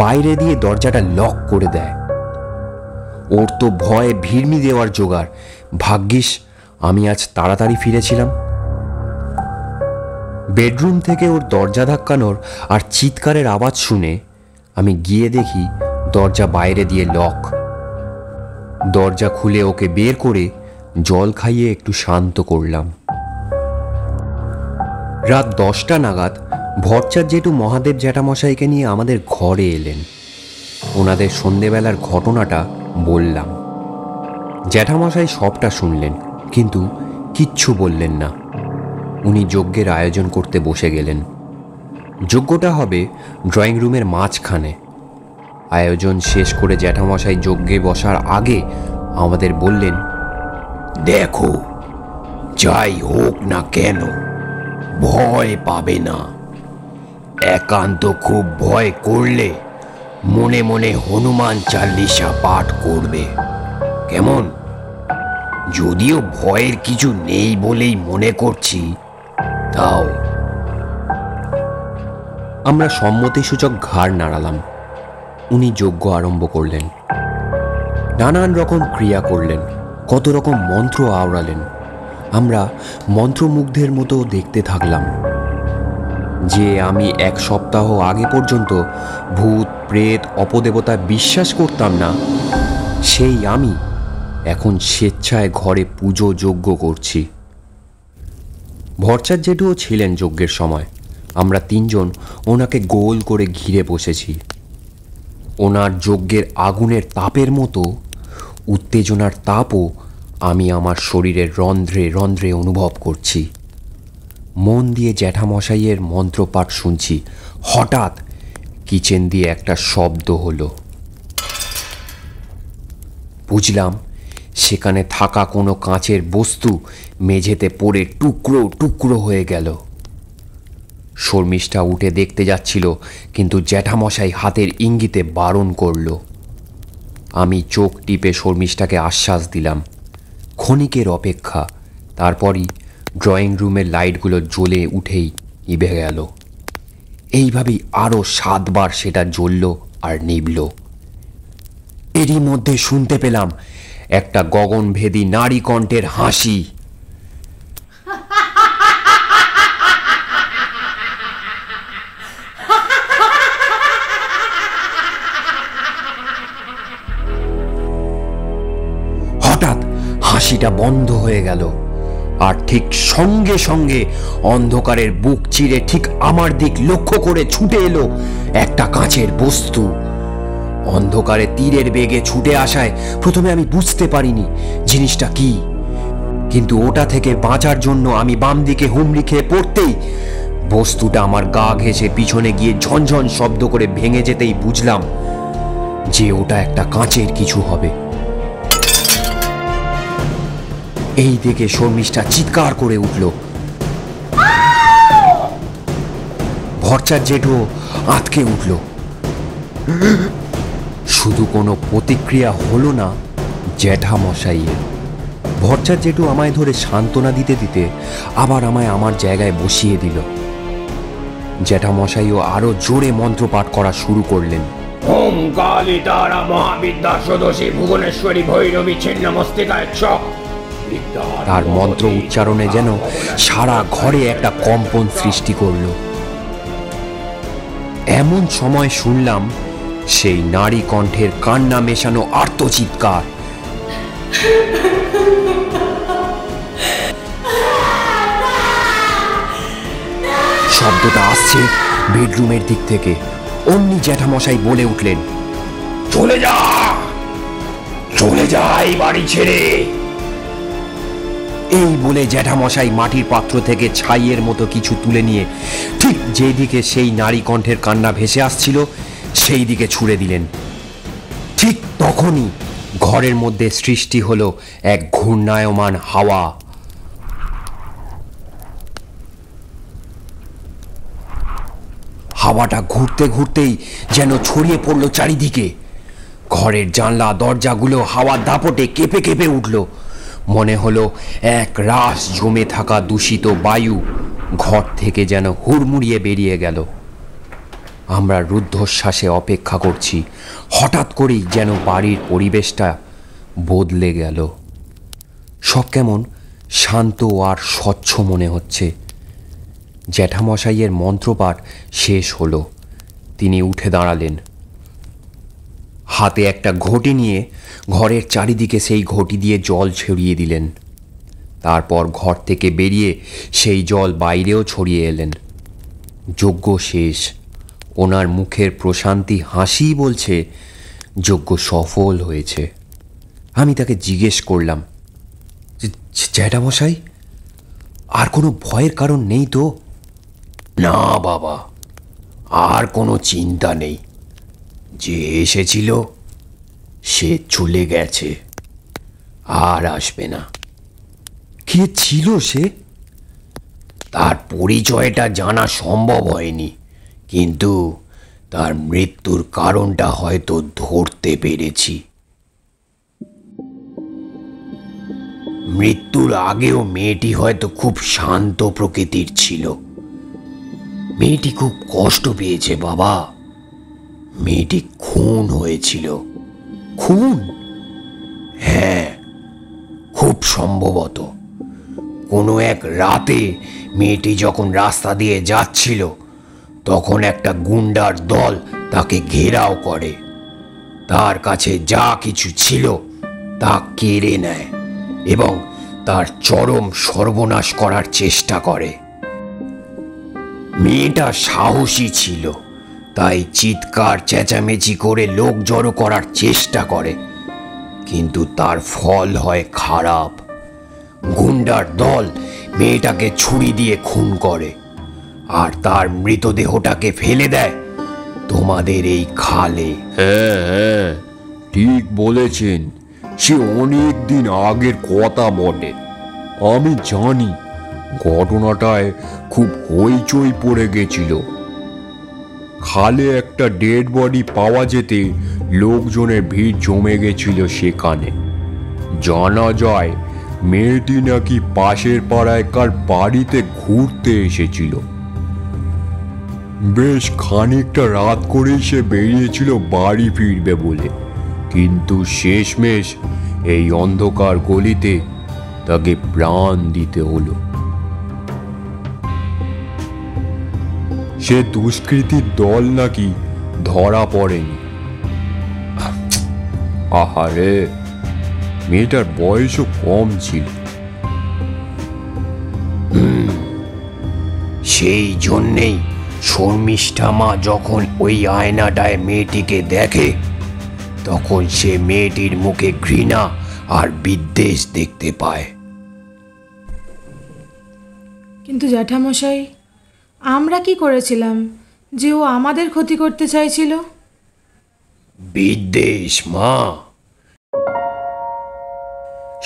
বাইরে দিয়ে দরজাটা লক করে দেয়। ওর তো ভয়ে ভিড়মি দেওয়ার জোগাড়। ভাগ্যিস আমি আজ তাড়াতাড়ি ফিরেছিলাম। বেডরুম থেকে ওর দরজা ধাক্কানোর আর চিৎকারের আওয়াজ শুনে আমি গিয়ে দেখি দরজা বাইরে দিয়ে লক। দরজা খুলে ওকে বের করে জল খাইয়ে একটু শান্ত করলাম। রাত 10টা নাগাদ ভট্টাচার্য জেঠু মহাদেব জ্যাঠামশাইকে নিয়ে আমাদের ঘরে এলেন। ওনাদের সন্ধেবেলার ঘটনাটা বললাম। জ্যাঠামশাই সবটা শুনলেন, কিন্তু কিচ্ছু বললেন না। উনি যজ্ঞের আয়োজন করতে বসে গেলেন। যজ্ঞটা হবে ড্রয়িং রুমের মাঝখানে। আয়োজন শেষ করে জ্যাঠামশাই যজ্ঞে বসার আগে আমাদের বললেন, দেখো, যাই হোক না কেন ভয় পাবে না। একান্ত খুব ভয় করলে মনে মনে হনুমান চালিসা পাঠ করবে, কেমন? যদিও ভয়ের কিছু নেই বলেই মনে করছি, তাও। আমরা সম্মতিসূচক ঘাড় নাড়ালাম। উনি যজ্ঞ আরম্ভ করলেন। নানান রকম ক্রিয়া করলেন, কত রকম মন্ত্র আওড়ালেন। আমরা মন্ত্রমুগ্ধের মতো দেখতে থাকলাম। যে আমি 1 সপ্তাহ আগে পর্যন্ত ভূত প্রেত অপদেবতা বিশ্বাস করতাম না, সেই আমি এখন স্বেচ্ছায় ঘরে পুজো যজ্ঞ করছি। ভরচার জেঠুও ছিলেন যজ্ঞের সময়। আমরা 3 জন ওনাকে গোল করে ঘিরে বসেছি। ওনার যজ্ঞের আগুনের তাপের মতো উত্তেজনার তাপও আমি আমার শরীরের রন্ধ্রে রন্ধ্রে অনুভব করছি। মন দিয়ে জ্যাঠামশাইয়ের মন্ত্রপাঠ শুনছি। হঠাৎ কিচেন দিয়ে একটা শব্দ হলো। বুঝলাম সেখানে থাকা কোনো কাঁচের বস্তু মেঝেতে পড়ে টুকরো টুকরো হয়ে গেল। শর্মিষ্ঠা উঠে দেখতে যাচ্ছিল, কিন্তু জ্যাঠামশাই হাতের ইঙ্গিতে বারণ করল। আমি চোখ টিপে শর্মিষ্ঠাকে আশ্বাস দিলাম। ক্ষণিকের অপেক্ষা, তারপরই ড্রয়িং রুমের লাইটগুলো জ্বলে উঠেই নিভে গেল। এইভাবেই আরও 7 বার সেটা জ্বলল আর নিভল। এরই মধ্যে শুনতে পেলাম একটা গগনভেদী নারী কণ্ঠের হাসি। হঠাৎ হাসিটা বন্ধ হয়ে গেল, আর ঠিক সঙ্গে সঙ্গে অন্ধকারের বুক চিরে ঠিক আমার দিক লক্ষ্য করে ছুটে এলো একটা কাঁচের বস্তু। অন্ধকারে তীরের বেগে ছুটে আসায় প্রথমে আমি বুঝতে পারিনি জিনিসটা কি, কিন্তু ওটা থেকে বাঁচার জন্য আমি বাম দিকে হুমড়ি খেয়ে পড়তেই বস্তুটা আমার গা ঘেঁষে পিছনে গিয়ে ঝনঝন শব্দ করে ভেঙে যেতেই বুঝলাম যে ওটা একটা কাঁচের কিছু হবে। এই দেখে শর্মিষ্ঠা চিৎকার করে উঠল। ভরচার জেঠু আঁতকে উঠল। শুধু কোনো প্রতিক্রিয়া হলো না জ্যাঠামশাইয়ের। ভরচার জেঠু আমায় ধরে সান্ত্বনা দিতে দিতে আবার আমায় আমার জায়গায় বসিয়ে দিল। জ্যাঠামশাইও আরো জোরে মন্ত্রপাঠ করা শুরু করলেন। ওম কালী তারা মহাবিদ্যা সদসী ভুবনেশ্বরী ভৈরবী ছিন্নমস্তিকায় চ। তার মন্ত্র উচ্চারণে যেন সারা ঘরে একটা কম্পন সৃষ্টি করল। এমন সময় শুনলাম সেই নারী কণ্ঠের কান্না মেশানো আর্তচিৎকার। শব্দটা আসছে বেডরুমের দিক থেকে। অমনি জ্যাঠামশাই বলে উঠলেন, চলে যা, চলে যা এই বাড়ি ছেড়ে। এই বলে জ্যাঠামশাই মাটির পাত্র থেকে ছাইয়ের মতো কিছু তুলে নিয়ে ঠিক যেদিকে সেই নারী কণ্ঠের কান্না ভেসে আসছিল সেই দিকে ছুড়ে দিলেন। ঠিক তখনই ঘরের মধ্যে সৃষ্টি হলো এক ঘূর্ণায়মান হাওয়া। হাওয়াটা ঘুরতে ঘুরতেই যেন ছড়িয়ে পড়লো চারিদিকে। ঘরের জানলা দরজাগুলো হাওয়ার দাপটে কেঁপে কেঁপে উঠল। মনে হলো এক রাশ জমে থাকা দূষিত বায়ু ঘর থেকে যেন হুড়মুড়িয়ে বেরিয়ে গেল। আমরা রুদ্ধশ্বাসে অপেক্ষা করছি। হঠাৎ করেই যেন বাড়ির পরিবেশটা বদলে গেল। সব কেমন শান্ত আর স্বচ্ছ মনে হচ্ছে। জ্যাঠামশাইয়ের মন্ত্রপাঠ শেষ হলো। তিনি উঠে দাঁড়ালেন। হাতে একটা ঘটি নিয়ে ঘরের চারিদিকে সেই ঘটি দিয়ে জল ছড়িয়ে দিলেন। তারপর ঘর থেকে বেরিয়ে সেই জল বাইরেও ছড়িয়ে এলেন। যজ্ঞ শেষ। ওনার মুখের প্রশান্তি হাসি বলছে যজ্ঞ সফল হয়েছে। আমি তাকে জিজ্ঞেস করলাম, জ্যাঠামশাই, আর কোনো ভয়ের কারণ নেই তো? না বাবা, আর কোনো চিন্তা নেই। যে এসেছিল সে চলে গেছে, আর আসবে না। কে ছিল সে? তার পরিচয়টা জানা সম্ভব হয়নি, কিন্তু তার মৃত্যুর কারণটা হয়তো ধরতে পেরেছি। মৃত্যুর আগেও মেয়েটি হয়তো খুব শান্ত প্রকৃতির ছিল। মেয়েটি খুব কষ্ট পেয়েছে বাবা। মেয়েটি খুন হয়েছিল। খুন? হ্যাঁ, খুব সম্ভবত কোনো এক রাতে মেয়েটি যখন রাস্তা দিয়ে যাচ্ছিল তখন একটা গুন্ডার দল তাকে ঘেরাও করে, তার কাছে যা কিছু ছিল তা কেড়ে নেয় এবং তার চরম সর্বনাশ করার চেষ্টা করে। মেয়েটা সাহসী ছিল, তাই চিৎকার চেঁচামেচি করে লোক জড়ো করার চেষ্টা করে, কিন্তু তার ফল হয় খারাপ। গুন্ডার দল মেয়েটাকে ছুরি দিয়ে খুন করে আর তার মৃতদেহটাকে ফেলে দেয় তোমাদের এই খালে। হ্যাঁ হ্যাঁ, ঠিক বলেছেন। সে অনেক দিন আগের কথা বটে। আমি জানি, ঘটনাটায় খুব হইচই পড়ে গেছিল। খালে একটা ডেড বডি পাওয়া যেতে লোকজনের ভিড় জমে গেছিল সেখানে। জানা যায় মেয়েটি নাকি পাশের পাড়ায় কার বাড়িতে ঘুরতে এসেছিল। বেশ খানিকটা রাত করেই সে বেরিয়েছিল বাড়ি ফিরবে বলে, কিন্তু শেষমেশ এই অন্ধকার গলিতে তাকে প্রাণ দিতে হলো। সে দুষ্কৃতীর দল নাকি ধরা পড়েনি। আহারে, মেয়েটার বয়সও কম ছিল। সেই জন্যেই শর্মিষ্ঠা মা যখন ওই আয়নাটায় মেয়েটিকে দেখে, তখন সে মেয়েটির মুখে ঘৃণা আর বিদ্বেষ দেখতে পায়। কিন্তু জ্যাঠামশাই, আমরা কি করেছিলাম যে ও আমাদের ক্ষতি করতে চাইছিল? বিদ্বেষ মা,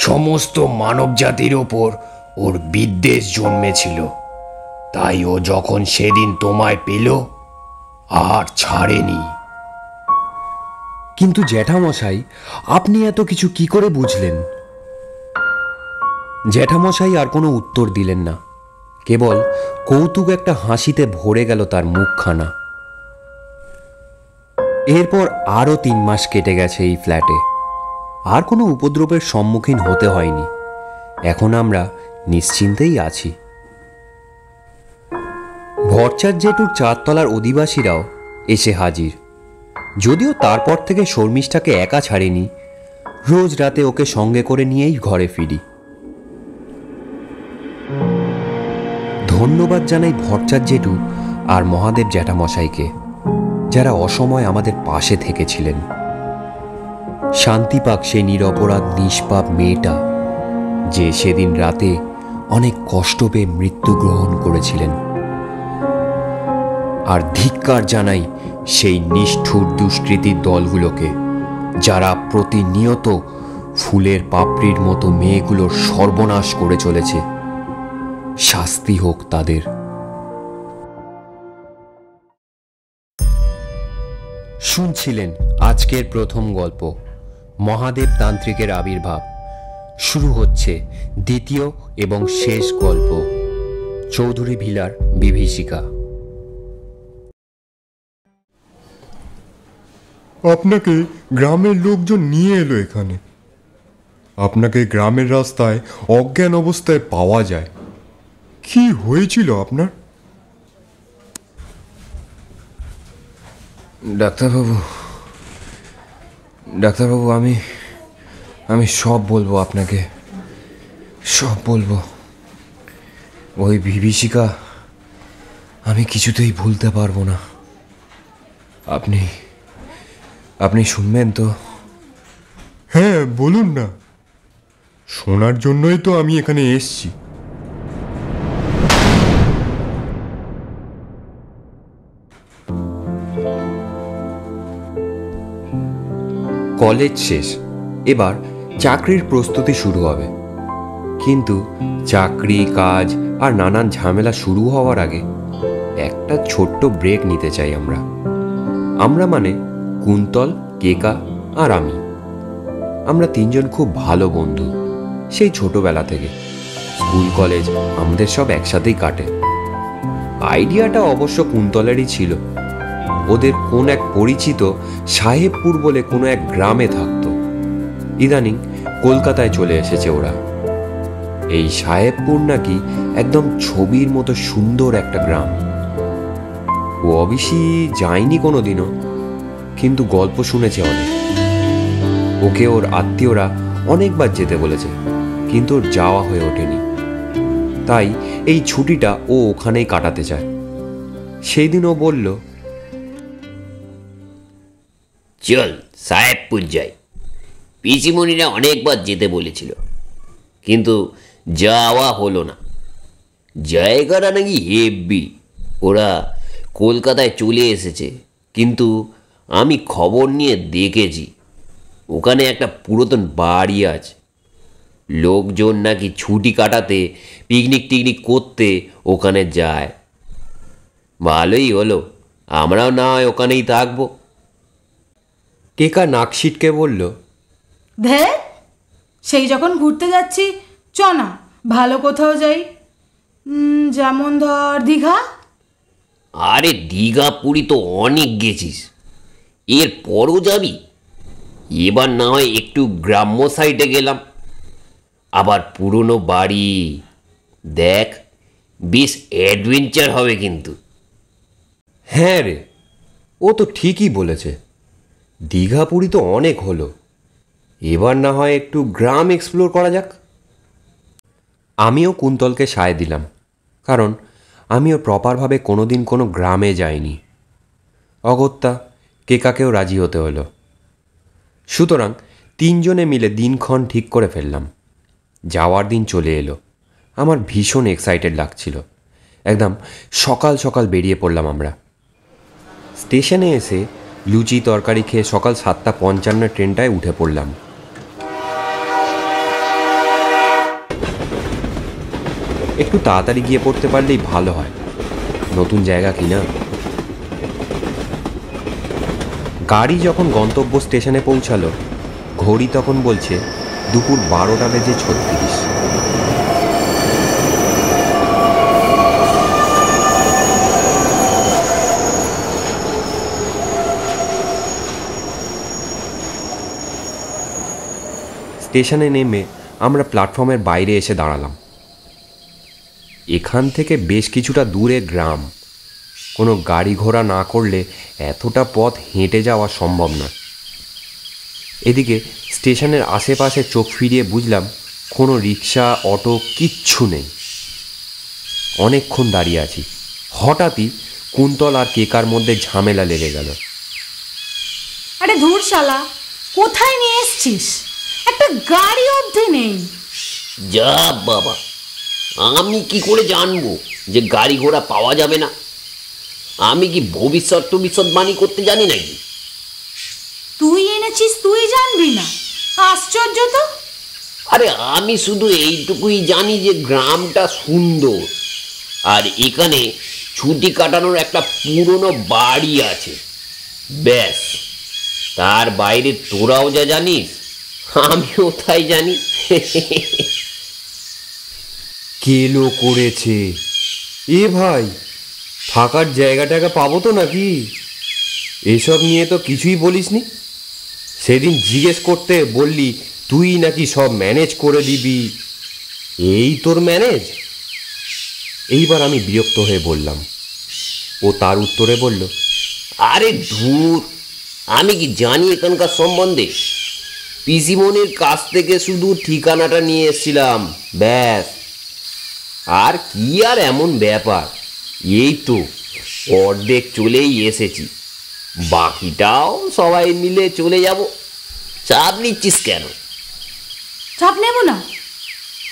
সমস্ত মানব জাতির ওপর ওর বিদ্বেষ জন্মেছিল। তাই ও যখন সেদিন তোমায় পেল আর ছাড়েনি। কিন্তু জ্যাঠামশাই, আপনি এত কিছু কি করে বুঝলেন? জ্যাঠামশাই আর কোনো উত্তর দিলেন না, কেবল কৌতুক একটা হাসিতে ভরে গেল তার মুখখানা। এরপর আরও 3 মাস কেটে গেছে এই ফ্ল্যাটে। আর কোনো উপদ্রবের সম্মুখীন হতে হয়নি। এখন আমরা নিশ্চিন্তেই আছি। ভরচার জেঠুর 4 তলার অধিবাসীরাও এসে হাজির। যদিও তারপর থেকে শর্মিষ্ঠাকে একা ছাড়েনি, রোজ রাতে ওকে সঙ্গে করে নিয়েই ঘরে ফিরি। ধন্যবাদ জানাই ভরচার জেঠু আর মহাদেব জ্যাঠামশাইকে, যারা অসময় আমাদের পাশে থেকেছিলেন। শান্তি পাক সেই নিরপরাধ নিষ্পাপ মেয়েটা, যে সেদিন রাতে অনেক কষ্ট পেয়ে মৃত্যুগ্রহণ করেছিলেন। আর ধিক্কার জানাই সেই নিষ্ঠুর দুষ্কৃতীর দলগুলোকে, যারা প্রতিনিয়ত ফুলের পাপড়ির মতো মেয়েগুলোর সর্বনাশ করে চলেছে। শাস্তি হোক তাদের। শুনছিলেন আজকের প্রথম গল্প, মহাদেব তান্ত্রিকের আবির্ভাব। শুরু হচ্ছে দ্বিতীয় এবং শেষ গল্প, চৌধুরী ভিলার বিভীষিকা। আপনাকে গ্রামের লোকজন নিয়ে এলো এখানে। আপনাকে গ্রামের রাস্তায় অজ্ঞান অবস্থায় পাওয়া যায়। কি হয়েছিল আপনার? ডাক্তারবাবু, আমি সব বলবো আপনাকে, সব বলবো। ওই বিভীষিকা আমি কিছুতেই ভুলতে পারবো না। আপনি শুনবেন তো? হ্যাঁ, বলুন না। শোনার জন্যই তো আমি এখানে এসেছি। কলেজ শেষ, এবার চাকরির প্রস্তুতি শুরু হবে। কিন্তু চাকরি, কাজ আর নানান ঝামেলা শুরু হওয়ার আগে একটা ছোট্ট ব্রেক নিতে চাই আমরা মানে কুন্তল, কেকা আর আমি। আমরা 3 জন খুব ভালো বন্ধু, সেই ছোটবেলা থেকে। স্কুল কলেজ আমাদের সব একসাথেই কাটে। আইডিয়াটা অবশ্য কুন্তলেরই ছিল। ওদের কোন এক পরিচিত সাহেবপুর বলে কোনো এক গ্রামে থাকতো। ইদানিং কলকাতায় চলে এসেছে ওরা। এই সাহেবপুর নাকি একদম ছবির মতো সুন্দর একটা গ্রাম। ও অবশ্যই যায়নি কোনো দিনও, কিন্তু গল্প শুনেছে অনেক। ওকে ওর আত্মীয়রা অনেকবার যেতে বলেছে, কিন্তু ওর যাওয়া হয়ে ওঠেনি। তাই এই ছুটিটা ও ওখানেই কাটাতে চায়। সেই দিন ও বলল, চল সাহেবপুর যাই। পিসিমণিরা অনেকবার যেতে বলেছিল, কিন্তু যাওয়া হলো না। জায়গাটা নাকি হেব্বি। ওরা কলকাতায় চলে এসেছে, কিন্তু আমি খবর নিয়ে দেখেছি ওখানে একটা পুরাতন বাড়ি আছে। লোকজন নাকি ছুটি কাটাতে পিকনিক টিকনিক করতে ওখানে যায়। ভালোই হলো, আমরাও না হয় ওখানেই থাকবো। কেকা নাক সিটকে বলল, ধে, সেই যখন ঘুরতে যাচ্ছি চ না ভালো কোথাও যাই, যেমন ধর দীঘা। আরে দীঘা পুরী তো অনেক গেছিস, এর পরও যাবি? এবার না হয় একটু গ্রাম্য সাইডে গেলাম, আবার পুরনো বাড়ি দেখ, বেশ অ্যাডভেঞ্চার হবে কিন্তু। হ্যাঁ রে, ও তো ঠিকই বলেছে। দীঘা পুরী তো অনেক হলো, এবার না হয় একটু গ্রাম এক্সপ্লোর করা যাক। আমিও কুন্তলকে সায় দিলাম, কারণ আমিও প্রপারভাবে কোনোদিন কোনো গ্রামে যাইনি। অগত্যা কেকাকেও রাজি হতে হলো। সুতরাং তিনজনে মিলে দিনক্ষণ ঠিক করে ফেললাম। যাওয়ার দিন চলে এলো। আমার ভীষণ এক্সাইটেড লাগছিল। একদম সকাল সকাল বেরিয়ে পড়লাম আমরা। স্টেশনে এসে লুচি তরকারি খেয়ে সকাল 7:55 ট্রেনটায় উঠে পড়লাম। একটু তাড়াতাড়ি গিয়ে পড়তে পারলেই ভালো হয়, নতুন জায়গা কিনা। গাড়ি যখন গন্তব্য স্টেশনে পৌঁছালো, ঘড়ি তখন বলছে দুপুর 12:36। স্টেশনে নেমে আমরা প্ল্যাটফর্মের বাইরে এসে দাঁড়ালাম। এখান থেকে বেশ কিছুটা দূরে গ্রাম। কোনো গাড়ি ঘোড়া না করলে এতটা পথ হেঁটে যাওয়া সম্ভব না। এদিকে স্টেশনের আশেপাশে চোখ ফিরিয়ে বুঝলাম কোনো রিক্সা অটো কিচ্ছু নেই। অনেকক্ষণ দাঁড়িয়ে আছি। হঠাৎই কুন্তল আর কেকার মধ্যে ঝামেলা লেগে গেল। আরে ধুর শালা, কোথায় নিয়ে এসছিস? একটা গাড়ি অবধি নেই। যা বাবা, আমি কি করে জানবো যে গাড়ি ঘোড়া পাওয়া যাবে না? আমি কি ভবিষ্যৎবাণী করতে জানি নাকি? তুই এনেছিস, তুই জানবি না? আশ্চর্য তো। আরে আমি শুধু এইটুকুই জানি যে গ্রামটা সুন্দর, আর এখানে ছুটি কাটানোর একটা পুরনো বাড়ি আছে, ব্যাস। তার বাইরে তোরাও যা জানিস আমিও তাই জানি। কেলো করেছে এ ভাই, থাকার জায়গাটাকে পাবো তো নাকি? এসব নিয়ে তো কিছুই বলিসনি। সেদিন জিজ্ঞেস করতে বললি তুই নাকি সব ম্যানেজ করে দিবি। এই তোর ম্যানেজ? এইবার আমি বিরক্ত হয়ে বললাম। ও তার উত্তরে বলল, আরে ধুর, আমি কি জানি এখানকার সম্বন্ধে? পিসিমনির কাছ থেকে শুধু ঠিকানাটা নিয়ে এসেছিলাম, ব্যাস। আর কি আর এমন ব্যাপার, এই তো অর্ধেক চলেই এসেছি, বাকিটাও সবাই মিলে চলে যাব। চাপ নিচ্ছিস কেন? চাপ নেব না?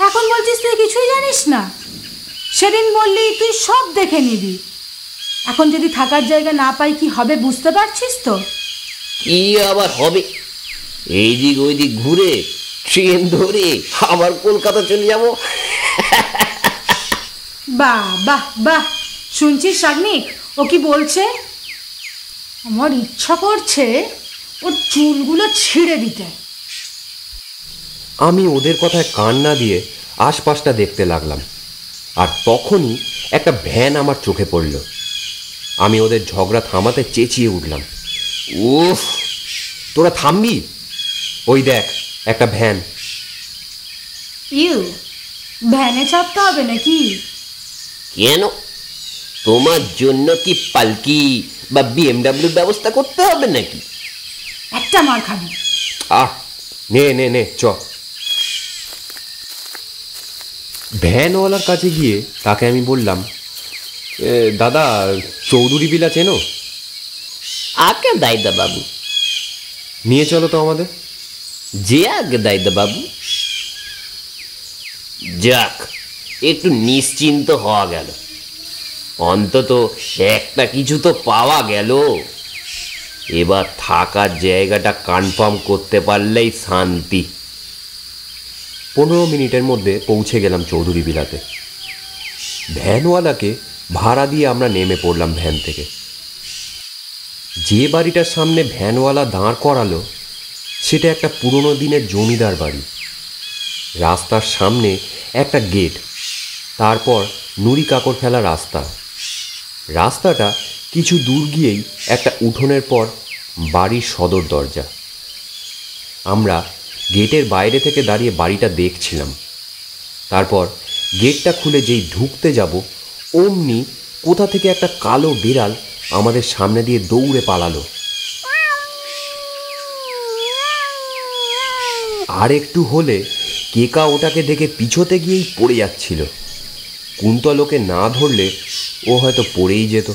এখন বলছিস তুই কিছুই জানিস না। সেদিন বললি তুই সব দেখে নিবি। এখন যদি থাকার জায়গা না পাই কি হবে বুঝতে পারছিস তো? কি আবার হবে? এই দিক ওই দিক ঘুরে ট্রেন ধরে আবার কলকাতা চলে যাব। বাহ বাহ বাহ, শুনছিস শাগনিক ও কি বলছে? আমার ইচ্ছা করছে ওর চুলগুলো ছিঁড়ে দিতে। আমি ওদের কথায় কান না দিয়ে আশপাশটা দেখতে লাগলাম। আর তখনই একটা ভ্যান আমার চোখে পড়ল। আমি ওদের ঝগড়া থামাতে চেঁচিয়ে উঠলাম, উফ, তোরা থামবি? ওই দেখ একটা ভ্যান। ইউ, ভ্যানে চাপতে হবে নাকি? কেন? তোমার জন্য কি পালকি বা বিএমডাব্লিউর ব্যবস্থা করতে হবে নাকি? একটা মার খাবি। আহ, নে নে নে চ। ভ্যানওয়ালার কাছে গিয়ে তাকে আমি বললাম, দাদা চৌধুরী বিলা চেনো? আগে দাইদা বাবু, নিয়ে চলো তো আমাদের। যে আগে দাইদা বাবু। যাক, একটু নিশ্চিন্ত হওয়া গেল, অন্তত একটা কিছু তো পাওয়া গেল। এবার থাকার জায়গাটা কনফার্ম করতে পারলেই শান্তি। 15 মিনিটের মধ্যে পৌঁছে গেলাম চৌধুরী বিলাতে। ভ্যানওয়ালাকে ভাড়া দিয়ে আমরা নেমে পড়লাম ভ্যান থেকে। যে বাড়িটার সামনে ভ্যানওয়ালা দাঁড় করালো সেটা একটা পুরনো দিনের জমিদার বাড়ি। রাস্তার সামনে একটা গেট, তারপর নুড়ি কাকড় ফেলা রাস্তা। রাস্তাটা কিছু দূর গিয়েই একটা উঠোনের পর বাড়ির সদর দরজা। আমরা গেটের বাইরে থেকে দাঁড়িয়ে বাড়িটা দেখছিলাম। তারপর গেটটা খুলে যেই ঢুকতে যাব, অমনি কোথা থেকে একটা কালো বিড়াল আমাদের সামনে দিয়ে দৌড়ে পালালো। আর একটু হলে কেকা ওটাকে দেখে পিছোতে গিয়েই পড়ে যাচ্ছিল। কুন্তল ওকে না ধরলে ও হয়তো পড়েই যেত।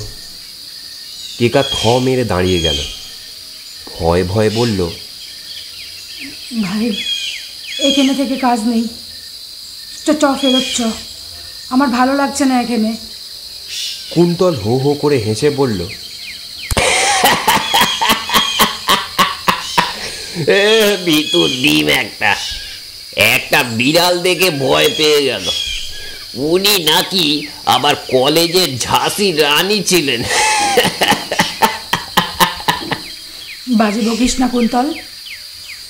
কেকা থ মেরে দাঁড়িয়ে গেল, ভয়ে ভয়ে বলল, ভাই, এখানে থেকে কাজ নেই, চ ফেরত চ, আমার ভালো লাগছে না এখানে। কুন্তল হো হো করে হেসে বলল, ভিতর ডিম একটা একটা বিড়াল দেখে ভয় পেয়ে গেল। উনি নাকি আবার কলেজের ঝাঁসি রানী ছিলেন। বাজে বকিস না কুন্তল,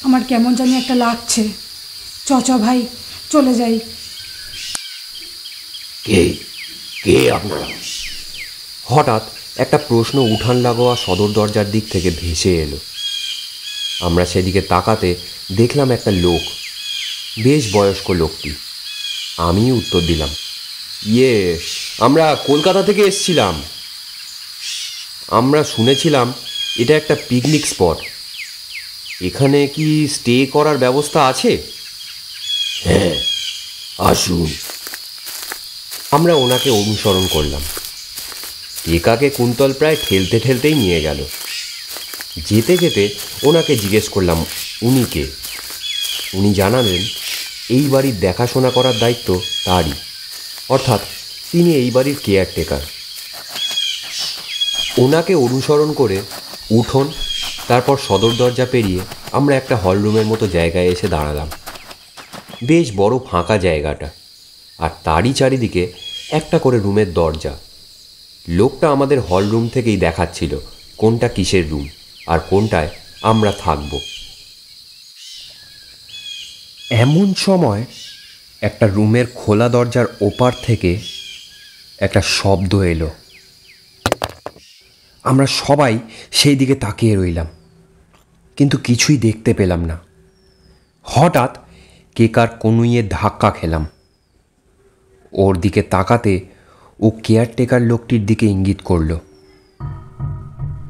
আমার কেমন জানি একটা লাগছে। চ ভাই, চলে যাই। কে কে আপনারা? হঠাৎ একটা প্রশ্ন উঠান লাগোয়া সদর দরজার দিক থেকে ভেসে এলো। আমরা সেদিকে তাকাতে দেখলাম একটা লোক, বেশ বয়স্ক লোকটি। আমি উত্তর দিলাম, আমরা কলকাতা থেকে এসছিলাম। আমরা শুনেছিলাম এটা একটা পিকনিক স্পট, এখানে কি স্টে করার ব্যবস্থা আছে? হ্যাঁ, আসুন। আমরা ওনাকে অনুসরণ করলাম। একাকে কুন্তল প্রায় ঠেলতে ঠেলতেই নিয়ে গেল। যেতে যেতে ওনাকে জিজ্ঞেস করলাম উনি কে। উনি জানালেন এই বাড়ির দেখাশোনা করার দায়িত্ব তারই, অর্থাৎ তিনি এই বাড়ির কেয়ারটেকার। ওনাকে অনুসরণ করে উঠোন, তারপর সদর দরজা পেরিয়ে আমরা একটা হলরুমের মতো জায়গায় এসে দাঁড়ালাম। বেশ বড় ফাঁকা জায়গাটা, আর তারই চারিদিকে একটা করে রুমের দরজা। লোকটা আমাদের হলরুম থেকেই দেখাচ্ছিল কোনটা কিসের রুম আর কোনটায় আমরা থাকব। এমন সময় একটা রুমের খোলা দরজার ওপার থেকে একটা শব্দ এলো। আমরা সবাই সেই দিকে তাকিয়ে রইলাম, কিন্তু কিছুই দেখতে পেলাম না। হঠাৎ কেকার কনুইয়ে ধাক্কা খেলাম। ওর দিকে তাকাতে ও কেয়ারটেকার লোকটির দিকে ইঙ্গিত করল।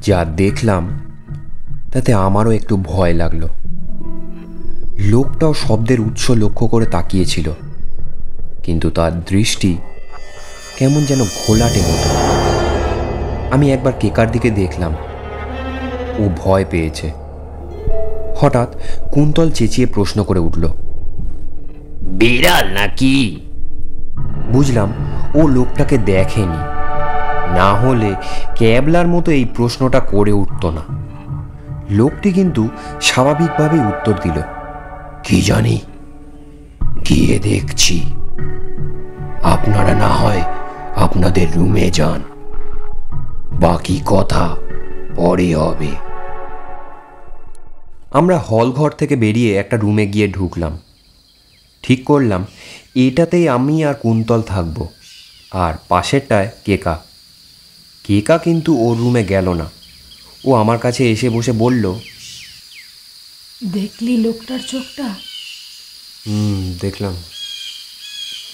যা দেখলাম তাতে আমারও একটু ভয় লাগলো। লোকটাও শব্দের উৎস লক্ষ্য করে তাকিয়েছিল, কিন্তু তার দৃষ্টি কেমন যেন ঘোলাটে মতো। আমি একবার কেকার দিকে দেখলাম, ও ভয় পেয়েছে। হঠাৎ কুন্তল চেঁচিয়ে প্রশ্ন করে উঠল, বিড়াল নাকি? বুঝলাম ও লোকটাকে দেখেনি, না হলে ক্যাবলার মতো এই প্রশ্নটা করে উঠত না। লোকটি কিন্তু স্বাভাবিকভাবেই উত্তর দিল, কি জানি, গিয়ে দেখছি। আপনারা না হয় আপনাদের রুমে যান, বাকি কথা পরে হবে। আমরা হল ঘর থেকে বেরিয়ে একটা রুমে গিয়ে ঢুকলাম। ঠিক করলাম এটাতেই আমি আর কুন্তল থাকব, আর পাশেরটায় কেকা। কেকা কিন্তু ওর রুমে গেল না। ও আমার কাছে এসে বসে বলল, দেখলি লোকটার চোখটা? দেখলাম।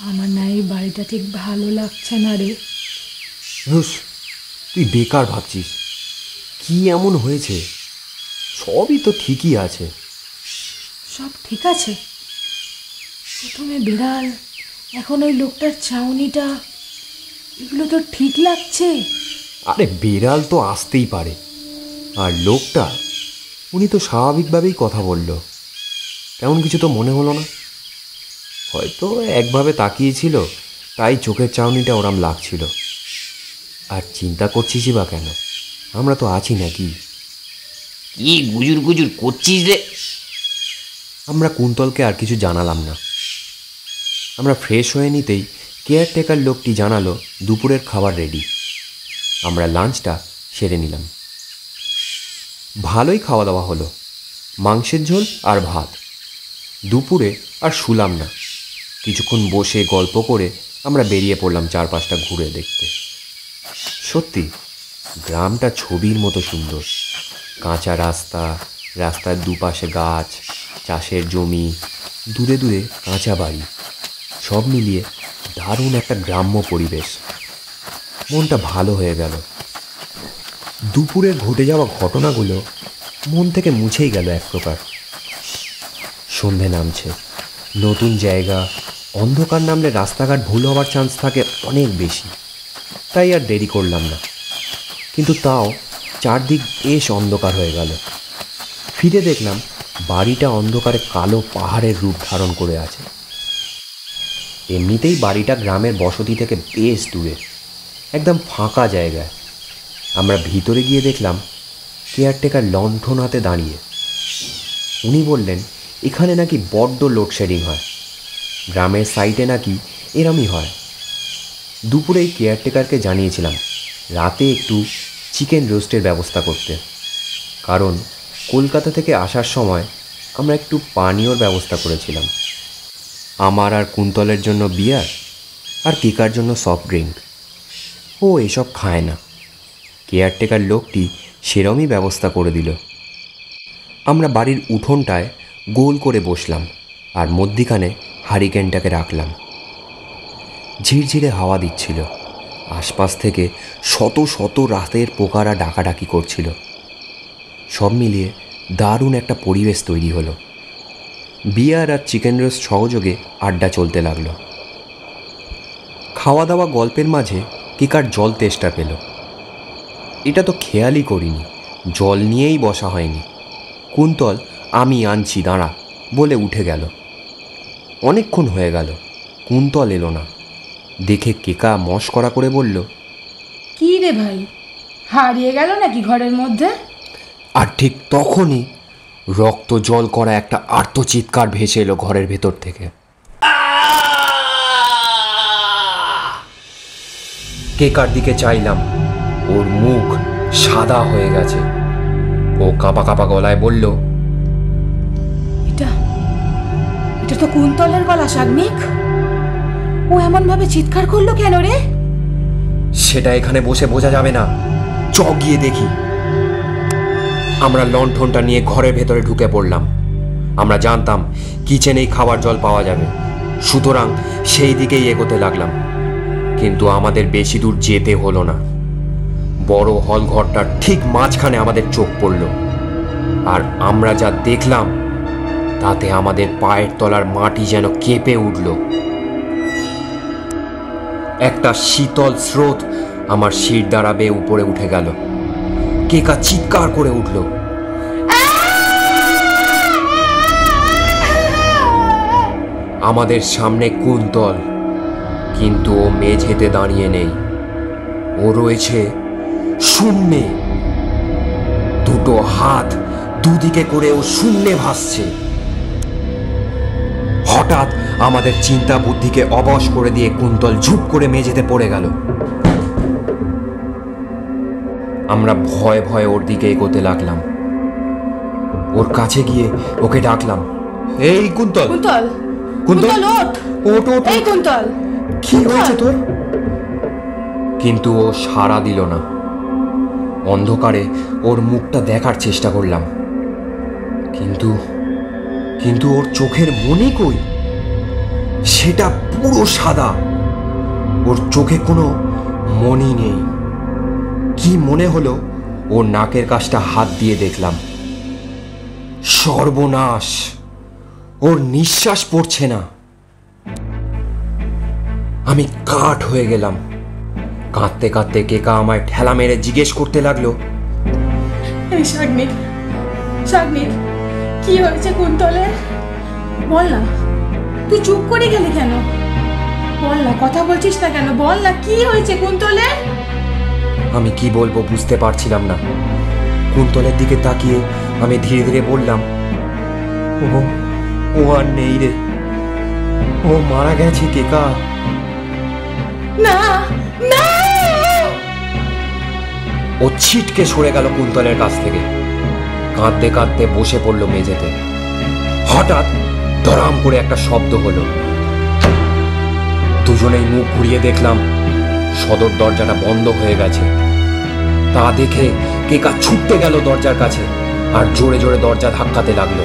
আমার না এই বাড়িটা ঠিক ভালো লাগছে না রে। ধুস, তুই বেকার ভাবছিস। কি এমন হয়েছে? সবই তো ঠিকই আছে। সব ঠিক আছে? প্রথমে বিড়াল, এখন ওই লোকটার চাউনিটা, এগুলো তো ঠিক লাগছে। আরে বেড়াল তো আসতেই পারে, আর লোকটা, উনি তো স্বাভাবিকভাবেই কথা বলল। তেমন কিছু তো মনে হলো না। হয়তো একভাবে তাকিয়েছিল, তাই চোখের চাউনিটা ওরম লাগছিল। আর চিন্তা করছিসই বা কেন? আমরা তো আছি নাকি? কি গুজুর গুজুর করছিস রে? আমরা কুন্তলকে আর কিছু জানালাম না। আমরা ফ্রেশ হয়ে নিতেই কেয়ারটেকার লোকটি জানালো দুপুরের খাবার রেডি। আমরা লাঞ্চটা সেরে নিলাম। ভালোই খাওয়া দাওয়া হলো, মাংসের ঝোল আর ভাত। দুপুরে আর শুলাম না, কিছুক্ষণ বসে গল্প করে আমরা বেরিয়ে পড়লাম চারপাশটা ঘুরে দেখতে। সত্যি গ্রামটা ছবির মতো সুন্দর। কাঁচা রাস্তা, রাস্তার দুপাশে গাছ, চাষের জমি, দূরে দূরে কাঁচা বাড়ি, সব মিলিয়ে দারুণ একটা গ্রাম্য পরিবেশ। মনটা ভালো হয়ে গেল। দুপুরে ঘটে যাওয়া ঘটনাগুলো মন থেকে মুছেই গেল এক প্রকার। সন্ধে নামছে, নতুন জায়গা, অন্ধকার নামলে রাস্তাঘাট ভুল হওয়ার চান্স থাকে অনেক বেশি। তাই আর দেরি করলাম না। কিন্তু তাও চারদিক বেশ অন্ধকার হয়ে গেল। ফিরে দেখলাম বাড়িটা অন্ধকারে কালো পাহাড়ের রূপ ধারণ করে আছে। এমনিতেই বাড়িটা গ্রামের বসতি থেকে বেশ দূরে, একদম ফাঁকা জায়গায়। আমরা ভিতরে গিয়ে দেখলাম কেয়ারটেকার লণ্ঠন হাতে দাঁড়িয়ে। উনি বললেন এখানে নাকি বড্ড লোডশেডিং হয়, গ্রামের সাইটে নাকি এরমই হয়। দুপুরেই কেয়ারটেকারকে জানিয়েছিলাম রাতে একটু চিকেন রোস্টের ব্যবস্থা করতে, কারণ কলকাতা থেকে আসার সময় আমরা একটু পানীয়র ব্যবস্থা করেছিলাম। আমার আর কুন্তলের জন্য বিয়ার, আর কেকার জন্য সফট ড্রিঙ্ক। ও এসব খায় না। কেয়ারটেকার লোকটি সেরমই ব্যবস্থা করে দিল। আমরা বাড়ির উঠোনটায় গোল করে বসলাম, আর মধ্যিখানে হারিকেনটাকে রাখলাম। ঝিরঝিরে হাওয়া দিচ্ছিল, আশপাশ থেকে শত শত রাতের পোকারা ডাকাডাকি করছিল। সব মিলিয়ে দারুণ একটা পরিবেশ তৈরি হলো। বিয়ার আর চিকেন রোস্ট সহযোগে আড্ডা চলতে লাগলো। খাওয়া দাওয়া গল্পের মাঝে কেকার জল তেষ্টা পেল। এটা তো খেয়ালই করিনি, জল নিয়েই বসা হয়নি। কুন্তল আমি আনছি দাঁড়া বলে উঠে গেল। অনেকক্ষণ হয়ে গেল, কুন্তল এলো না। দেখে কেকা মশকরা করে বলল, কি রে ভাই, হারিয়ে গেল নাকি ঘরের মধ্যে? আর ঠিক তখনই রক্ত জল করা একটা আর্তচিৎকার ভেসে এলো ঘরের ভেতর থেকে। কেকার দিকে চাইলাম, ওর মুখ সাদা হয়ে গেছে। ও কাঁপা কাঁপা গলায় বলল, এটা এটা তো কুন্তলের গলা সাগ্নিক। ও এমন ভাবে চিৎকার করলো কেন রে? সেটা এখানে বসে বোঝা যাবে না, চ গিয়ে দেখি। আমরা লণ্ঠনটা নিয়ে ঘরের ভেতরে ঢুকে পড়লাম। আমরা জানতাম কিচেনেই খাবার জল পাওয়া যাবে, সুতরাং সেই দিকেই এগোতে লাগলাম। কিন্তু আমাদের বেশি দূর যেতে হলো না। বড় হল ঘরটার ঠিক মাঝখানে আমাদের চোখ পড়ল, আর আমরা যা দেখলাম তাতে আমাদের পায়ের তলার মাটি যেন কেঁপে উঠল। একটা শীতল স্রোত আমার শির দ্বারা বেয়ে উপরে উঠে গেল। কেকা চিৎকার করে উঠল। আমাদের সামনে কুন্তল, কিন্তু ও মেঝেতে দাঁড়িয়ে নেই, ও রয়েছে শূন্যে। দুটো হাত দুদিকে করে ও শূন্যে ভাসছে। হঠাৎ আমাদের চিন্তা বুদ্ধিকে অবশ করে দিয়ে কুন্তল ঝুপ করে মেঝেতে পড়ে গেল। আমরা ভয়ে ভয়ে ওর দিকে এগোতে লাগলাম। ওর কাছে গিয়ে ওকে ডাকলাম, এই কুন্তল, কুন্তল, কুন্তল, ওঠ, ওঠ, ওঠ। এই কুন্তল, কি হয়েছে তোর? কিন্তু ও সাড়া দিল না। অন্ধকারে ওর মুখটা দেখার চেষ্টা করলাম, কিন্তু কিন্তু ওর চোখের মনি কই? সেটা পুরো সাদা, ওর চোখে কোনো মনি নেই। কি মনে হলো ওর নাকের কাছটা হাত দিয়ে দেখলাম। সর্বনাশ, ওর নিঃশ্বাস পড়ছে না। আমি কাঠ হয়ে গেলাম। কাঁদতে কাঁদতে কেকা আমায় ঠেলা মেরে জিজ্ঞেস করতে লাগলো, এই শাগনিক, শাগনিক, কি হয়েছে কুন্তলের? বল না, তুই চুপ করে গেলি কেন? বল না, কথা বলছিস না কেন? বল না, কি হয়েছে কুন্তলের? আমি কি বলবো বুঝতে পারছিলাম না। কুন্তলের দিকে তাকিয়ে আমি ধীরে ধীরে বললাম, ও আর নেই রে, ও মারা গেছে কেকা। না না! ও ছিটকে সরে গেল কুন্তলের কাছ থেকে। কাঁদতে কাঁদতে বসে পড়ল মেঝেতে। হঠাৎ ধরাম করে একটা শব্দ হলো। দুজনেই মুখ ঘুরিয়ে দেখলাম সদর দরজাটা বন্ধ হয়ে গেছে। তা দেখে কেকা ছুটতে গেল দরজার কাছে আর জোরে জোরে দরজা ধাক্কাতে লাগলো।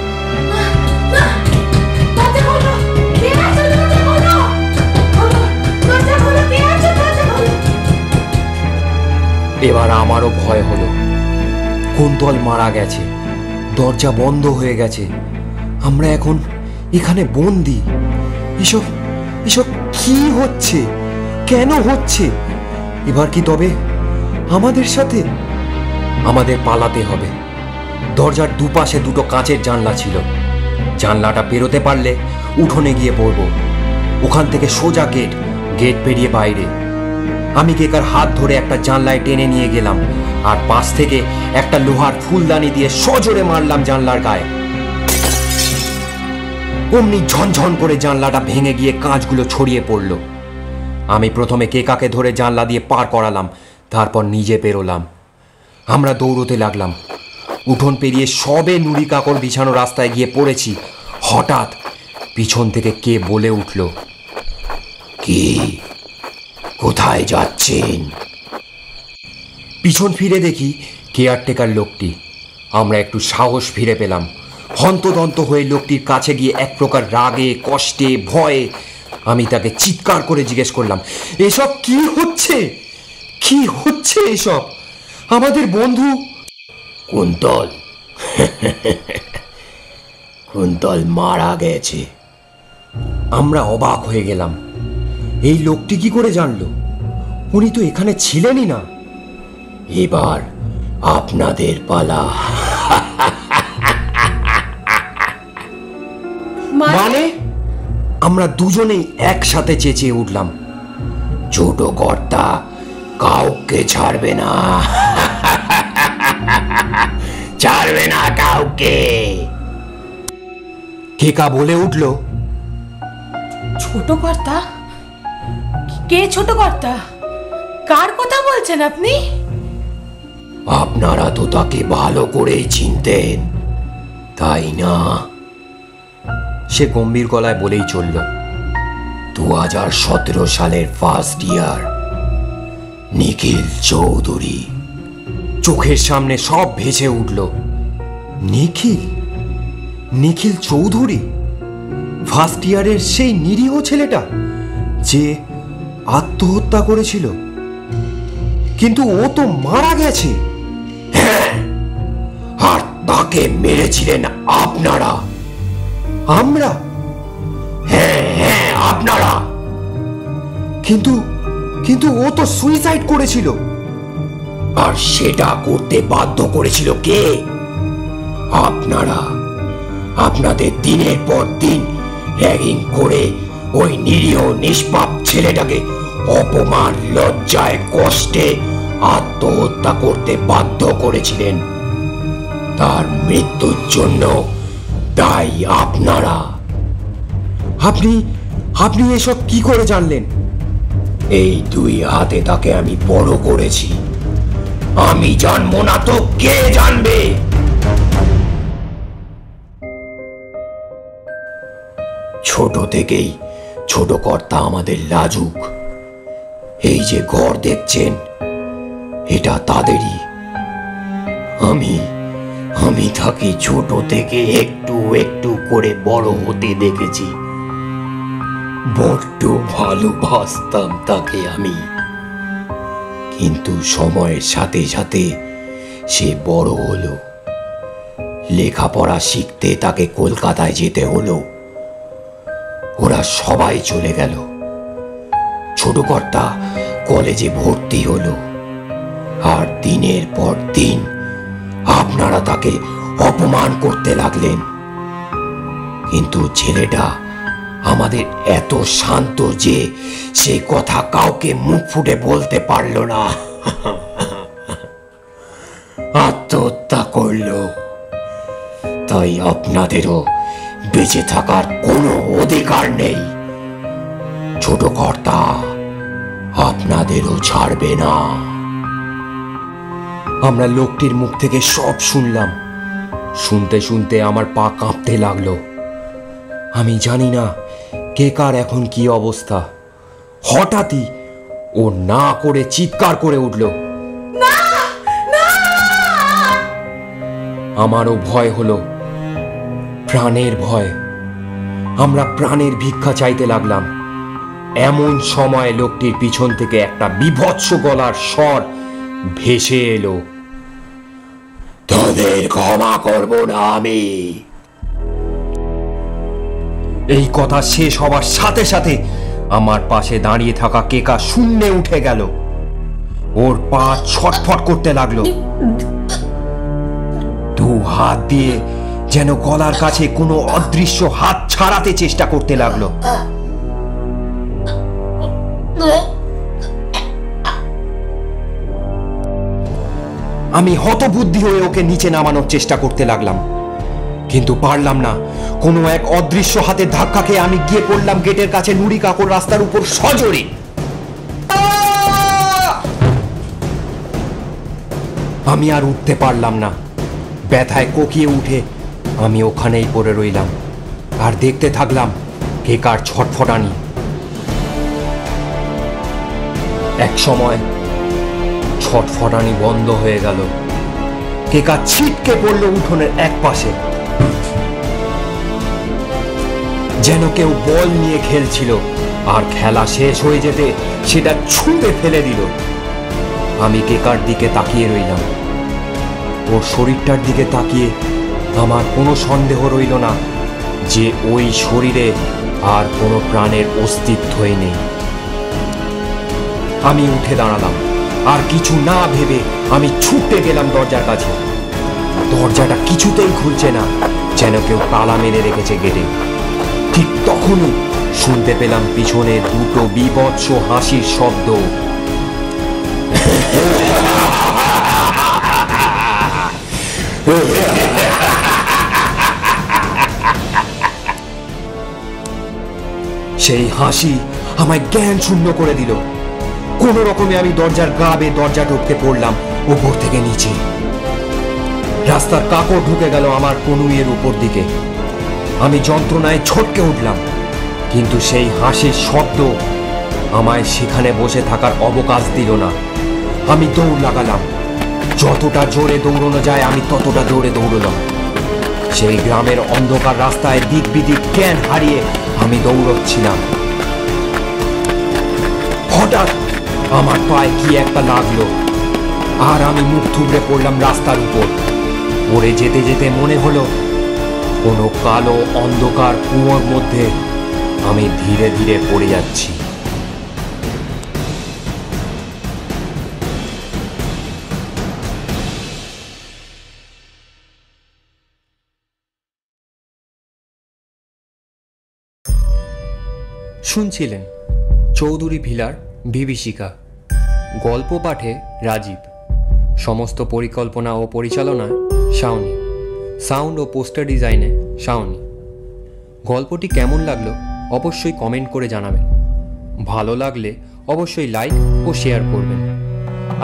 এবার আমারও ভয় হলো। কুন্তল মারা গেছে, দরজা বন্ধ হয়ে গেছে, আমরা এখন এখানে বন্দি। এসব এসব কি হচ্ছে? কেন হচ্ছে? এবার কি তবে আমাদের সাথে? আমাদের পালাতে হবে। দরজার দুপাশে দুটো কাঁচের জানলা ছিল। জানলাটা পেরোতে পারলে উঠোনে গিয়ে পড়ব। ওখান থেকে সোজা গেট, গেট পেরিয়ে বাইরে। আমি কেকার হাত ধরে একটা জানলায় টেনে নিয়ে গেলাম আর পাশ থেকে একটা লোহার ফুলদানি দিয়ে সজোরে মারলাম জানলার গায়ে। অমনি ঝনঝন করে জানলাটা ভেঙে গিয়ে কাঁচগুলো ছড়িয়ে পড়ল। আমি প্রথমে কেকাকে ধরে জানলা দিয়ে পার করালাম, তারপর নিজে পেরোলাম। আমরা দৌড়তে লাগলাম। উঠোন পেরিয়ে সবে নুড়ি কাকড় বিছানো রাস্তায় গিয়ে পড়েছি। হঠাৎ পিছন থেকে কে বলে উঠল, কি, কোথায় যাচ্ছেন? পিছন ফিরে দেখি কেয়ারটেকার লোকটি। আমরা একটু সাহস ফিরে পেলাম। হন্তদন্ত হয়ে লোকটির কাছে গিয়ে এক প্রকার রাগে, কষ্টে, ভয়ে আমি তাকে চিৎকার করে জিজ্ঞেস করলাম, এসব কি হচ্ছে? কি হচ্ছে এসব? আমাদের বন্ধু কুন্তল কুন্তল মারা গেছে। আমরা অবাক হয়ে গেলাম। এই লোকটি কি করে জানলো? উনি তো এখানে ছিলেনই না। এবার আপনাদের পালা। মানে? আমরা দুজনেই একসাথে চেঁচিয়ে উঠলাম, ছোট কর্তা কাউকে ছাড়বে না, ছাড়বে না কাউকে। কেকা বলে উঠল, ছোট কর্তা? কে ছোট কর্তা? কার কথা বলছেন আপনি? আপনারা তো তাকে ভালো করেই চিনতেন, তাই না? সে গম্ভীর গলায় বলেই চলল, 2017 সালের ফার্স্ট ইয়ার, নিখিল চৌধুরী। চোখের সামনে সব ভেসে উঠল। নিখিল? নিখিল চৌধুরী? ফার্স্ট ইয়ারের সেই নিরীহ ছেলেটা যে আত্মহত্যা করেছিল? কিন্তু ও তো মারা গেছে। আর তাকে মেরেছিলেন আপনারা। আমরা? হ্যাঁ হ্যাঁ, আপনারা। কিন্তু কিন্তু ও তো সুইসাইড করেছিল। আর সেটা করতে বাধ্য করেছিল কে? আপনারা। আপনাদের দিনের পর দিন র্যাগিং করে ওই নিরীহ নিষ্পাপ ছেলেটাকে অপমান, লজ্জায়, কষ্টে আত্মহত্যা করতে বাধ্য করেছিলেন। তার মৃত্যুর জন্য দায়ী আপনারা। আপনি আপনি এসব কি করে জানলেন? এই 2 হাতে তাকে আমি বড় করেছি। আমি জানবো না তো কে জানবে? ছোট থেকেই ছোট কর্তা আমাদের লাজুক। এই যে ঘর দেখছেন, এটা তাদেরই। আমি তাকে ছোট থেকে একটু একটু করে বড় হতে দেখেছি। বড্ড ভালোবাসতাম তাকে আমি। কিন্তু সময়ের সাথে সাথে সে বড় হলো। লেখাপড়া শিখতে তাকে কলকাতায় যেতে হলো। ওরা সবাই চলে গেল। ছোট কর্তা কলেজে ভর্তি হলো। আর দিনের পর দিন আপনারা তাকে অপমান করতে লাগলেন। কিন্তু ছেলেটা আমাদের এত শান্ত যে সে কথা কাউকে মুখ ফুটে বলতে পারল না। আত্মহত্যা করলো। তাই আপনাদেরও বেঁচে থাকার কোনো অধিকার নেই। ছোট কর্তা আপনাদেরও ছাড়বে না। আমরা লোকটির মুখ থেকে সব শুনলাম। শুনতে শুনতে আমার পা কাঁপতে লাগলো। আমি জানি না কে কার এখন কি অবস্থা। হঠাৎই ও না করে চিৎকার করে উঠল। আমারও ভয় হলো, প্রাণের ভয়। আমরা প্রাণের ভিক্ষা চাইতে লাগলাম। এমন সময় লোকটির পিছন থেকে একটা বীভৎস গলার স্বর ভেসে এলো, তোদের ক্ষমা করব না আমি। এই কথা শেষ হবার সাথে সাথে আমার পাশে দাঁড়িয়ে থাকা কেকা শূন্যে উঠে গেল। ওর পা ছটফট করতে লাগলো। দু হাত দিয়ে যেন গলার কাছে কোনো অদৃশ্য হাত ছাড়াতে চেষ্টা করতে লাগলো। আমি হতবুদ্ধি হয়ে ওকে নিচে নামানোর চেষ্টা করতে লাগলাম, কিন্তু পারলাম না। কোনো এক অদৃশ্য হাতে ধাক্কা খেয়ে আমি গিয়ে পড়লাম গেটের কাছে নুড়ি কাকড় রাস্তার উপর সজোরে। আমি আর উঠতে পারলাম না। ব্যথায় কোকিয়ে উঠে আমি ওখানেই পড়ে রইলাম আর দেখতে থাকলাম কেকার ছটফটানি। এক সময় ছটফটানি বন্ধ হয়ে গেল। কেকা ছিটকে পড়ল উঠোনের এক পাশে, যেন কেউ বল নিয়ে খেলছিল আর খেলা শেষ হয়ে যেতে সেটা ছুঁড়ে ফেলে দিল। আমি কেকার দিকে তাকিয়ে রইলাম। ওর শরীরটার দিকে তাকিয়ে আমার কোনো সন্দেহ রইল না যে ওই শরীরে আর কোনো প্রাণের অস্তিত্বই নেই। আমি উঠে দাঁড়ালাম আর কিছু না ভেবে আমি ছুটে গেলাম দরজার কাছে। দরজাটা কিছুতেই খুলছে না, যেন কেউ তালা মেরে রেখেছে গেটে। ঠিক তখনই শুনতে পেলাম পিছনে দুটো বীভৎস হাসির শব্দ। সেই হাসি আমায় জ্ঞান শূন্য করে দিল। কোন রকমে আমি দরজার গা বেয়ে দরজা টপকে পড়লাম উপর থেকে নিচে। রাস্তার কাকড় ঢুকে গেল আমার কনুইয়ের উপর দিকে। আমি যন্ত্রণায় ছটকে উঠলাম, কিন্তু সেই হাসির শব্দ আমায় সেখানে বসে থাকার অবকাশ দিল না। আমি দৌড় লাগালাম। যতটা জোরে দৌড়ানো যায় আমি ততটা জোরে দৌড়লাম। সেই গ্রামের অন্ধকার রাস্তায় দিক বিদিক জ্ঞান হারিয়ে আমি দৌড়চ্ছিলাম। হঠাৎ আমার পায়ে কি একটা লাগলো আর আমি মুখ থুবড়ে পড়লাম রাস্তার উপর। পড়ে যেতে যেতে মনে হলো কোনো কালো অন্ধকার কুয়োর মধ্যে আমি ধীরে ধীরে পড়ে যাচ্ছি। শুনছিলেন চৌধুরী ভিলার বিভীষিকা। গল্প পাঠে রাজীব। সমস্ত পরিকল্পনা ও পরিচালনায় শাওনি। সাউন্ড ও পোস্টার ডিজাইনে শাওনি। গল্পটি কেমন লাগলো অবশ্যই কমেন্ট করে জানাবেন। ভালো লাগলে অবশ্যই লাইক ও শেয়ার করবেন।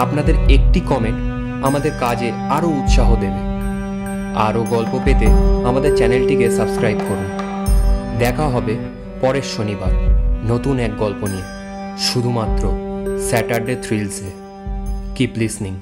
আপনাদের একটি কমেন্ট আমাদের কাজে আরও উৎসাহ দেবে। আরও গল্প পেতে আমাদের চ্যানেলটিকে সাবস্ক্রাইব করুন। দেখা হবে পরের শনিবার নতুন এক গল্প নিয়ে, শুধুমাত্র স্যাটারডে থ্রিলসে। Keep listening.